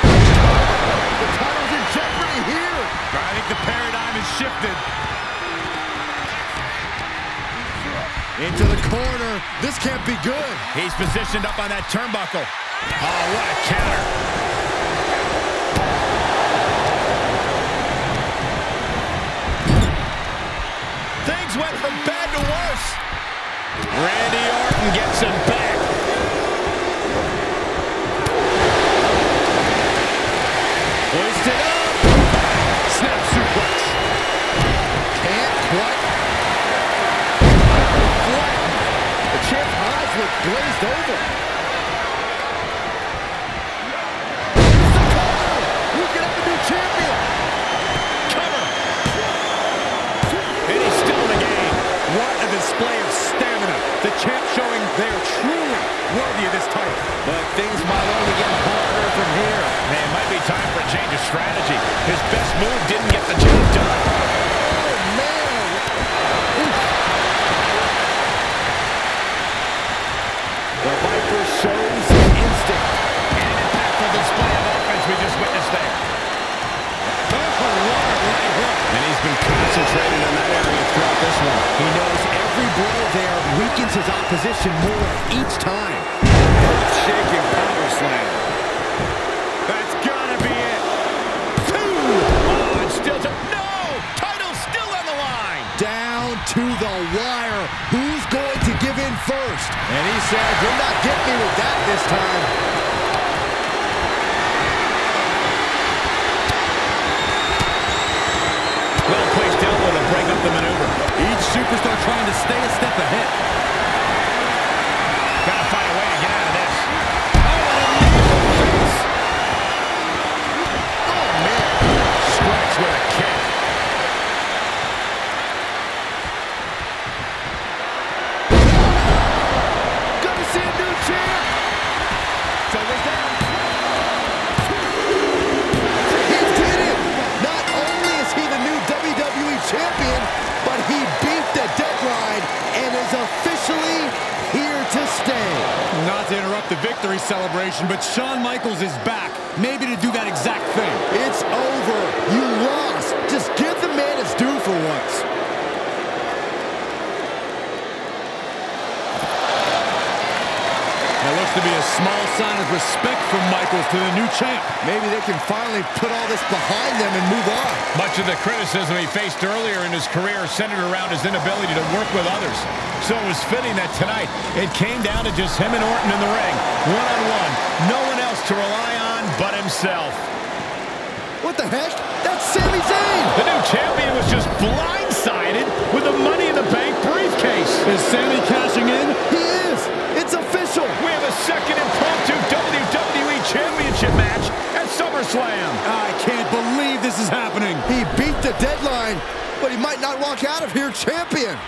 D: The title's in jeopardy here.
C: I think the paradigm has shifted.
D: Into the corner. This can't be good.
C: He's positioned up on that turnbuckle. Oh, what a counter. Things went from bad to worse. Randy Orton gets him back.
D: Hoisted up. Snap suplex. Can't quite. The champ's eyes look glazed over. We could have a new champion.
C: Cover. And he's still in the game.
E: What a display of stamina. The champ showing they are truly worthy of this title.
D: But things might only get harder from here.
C: Man, it might be time for a change of strategy. His best move didn't get the job done.
D: Oh, man. Oof. The Viper shows his instinct.
C: And an impactful display of offense we just witnessed there.
D: And he's been concentrating on that area throughout this one. He knows every blow there weakens his opposition more each time.
E: Shaking power slam.
C: That's gotta be it. Two. Oh, and still to... No! Title's still on the line.
D: Down to the wire. Who's going to give in first? And he said, "You'll not get me with that this time."
C: Well-placed elbow to break up the maneuver.
E: Each superstar trying to stay a step ahead. legendary celebration, but Shawn Michaels is back, maybe to do that exact thing.
D: It's over. You lost. Just give the man his due for once.
E: That looks to be a small sign of respect from Michaels to the new champ.
D: Maybe they can finally put all this behind them and move on.
C: Much of the criticism he faced earlier in his career centered around his inability to work with others. So it was fitting that tonight it came down to just him and Orton in the ring, one-on-one. No one else to rely on but himself.
D: What the heck? That's Sami Zayn!
C: The new champion was just blindsided with the Money in the Bank briefcase.
E: Is Sami cashing in?
D: He is! It's official!
C: We have a second impromptu WWE Championship match at SummerSlam.
E: I can't believe this is happening.
D: He beat the deadline, but he might not walk out of here champion.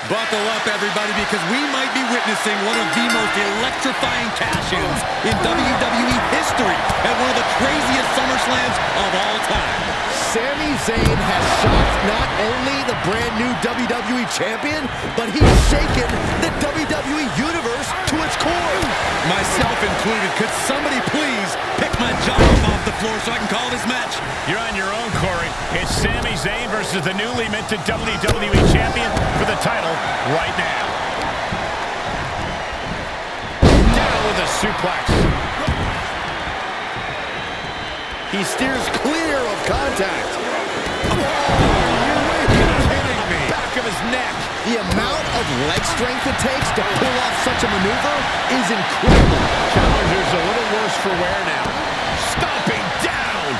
E: Buckle up, everybody, because we might be witnessing one of the most electrifying cash-ins in WWE history at one of the craziest SummerSlams of all time.
D: Sami Zayn has shocked not only the brand new WWE Champion, but he's shaken the WWE Universe to its core.
E: Myself included. Could somebody please pick my jaw off the floor so I can call this match?
C: You're on your own, Corey. It's Sami Zayn versus the newly minted WWE Champion for the title right now. Down with a suplex.
D: He steers clear of contact.
C: Oh, you're kidding me. Back of his neck.
D: The amount of leg strength it takes to pull off such a maneuver is incredible.
C: Challenger's a little worse for wear now. Stomping down.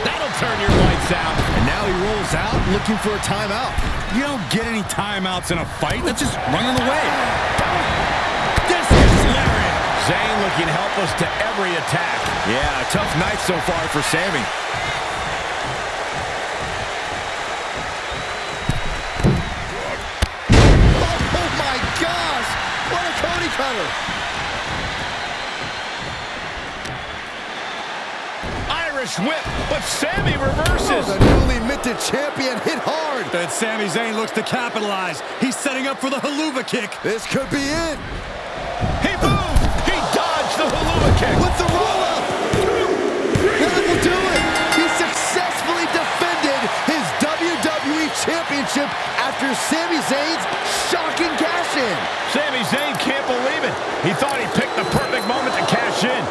C: That'll turn your lights out.
D: And now he rolls out looking for a timeout.
E: You don't get any timeouts in a fight. That's just running away. This is lariat.
C: Zayn looking helpless to every attack.
D: Yeah, a tough night so far for Sami. Oh my gosh! What a Cody cutter!
C: Irish whip, but Sami reverses.
D: Oh, the newly minted champion hit hard.
E: But Sami Zayn looks to capitalize. He's setting up for the haluva kick.
D: This could be it.
C: He moved. He dodged the haluva kick.
D: With the roll-up. That will do it. He successfully defended his WWE Championship after Sami Zayn's shocking cash-in.
C: Sami Zayn can't believe it. He thought he picked the perfect moment to cash in.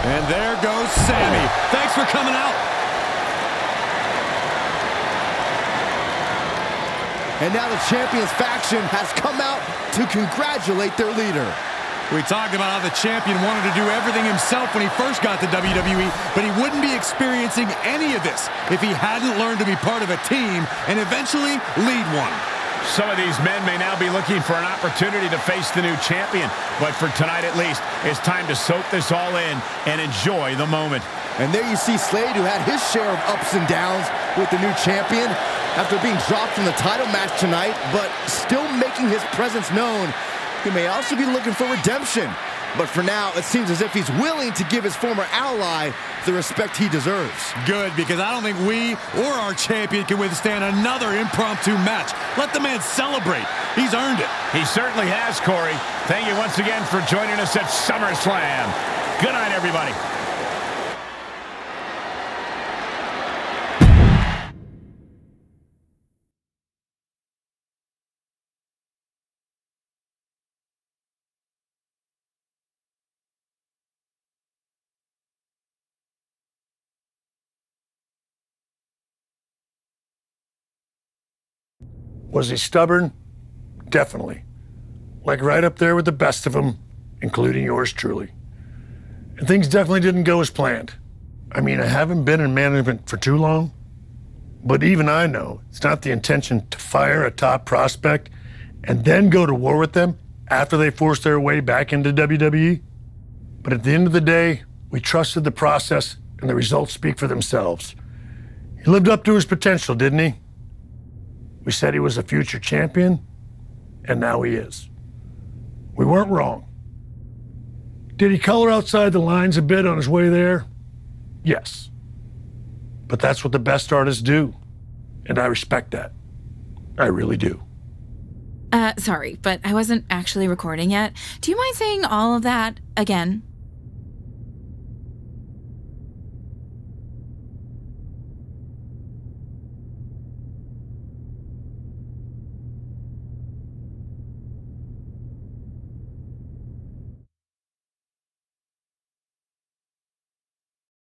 E: And there goes Sami. Thanks for coming out.
D: And now the Champions faction has come out to congratulate their leader.
E: We talked about how the champion wanted to do everything himself when he first got to WWE, but he wouldn't be experiencing any of this if he hadn't learned to be part of a team and eventually lead one.
C: Some of these men may now be looking for an opportunity to face the new champion, but for tonight at least, it's time to soak this all in and enjoy the moment.
D: And there you see Slade, who had his share of ups and downs with the new champion after being dropped from the title match tonight, but still making his presence known. He may also be looking for redemption, but for now, it seems as if he's willing to give his former ally the respect he deserves.
E: Good, because I don't think we or our champion can withstand another impromptu match. Let the man celebrate. He's earned it.
C: He certainly has, Corey. Thank you once again for joining us at SummerSlam. Good night, everybody.
B: Was he stubborn? Definitely. Like right up there with the best of them, including yours truly. And things definitely didn't go as planned. I mean, I haven't been in management for too long, but even I know it's not the intention to fire a top prospect and then go to war with them after they force their way back into WWE. But at the end of the day, we trusted the process and the results speak for themselves. He lived up to his potential, didn't he? We said he was a future champion, and now he is. We weren't wrong. Did he color outside the lines a bit on his way there? Yes. But that's what the best artists do, and I respect that. I really do.
J: Sorry, but I wasn't actually recording yet. Do you mind saying all of that again?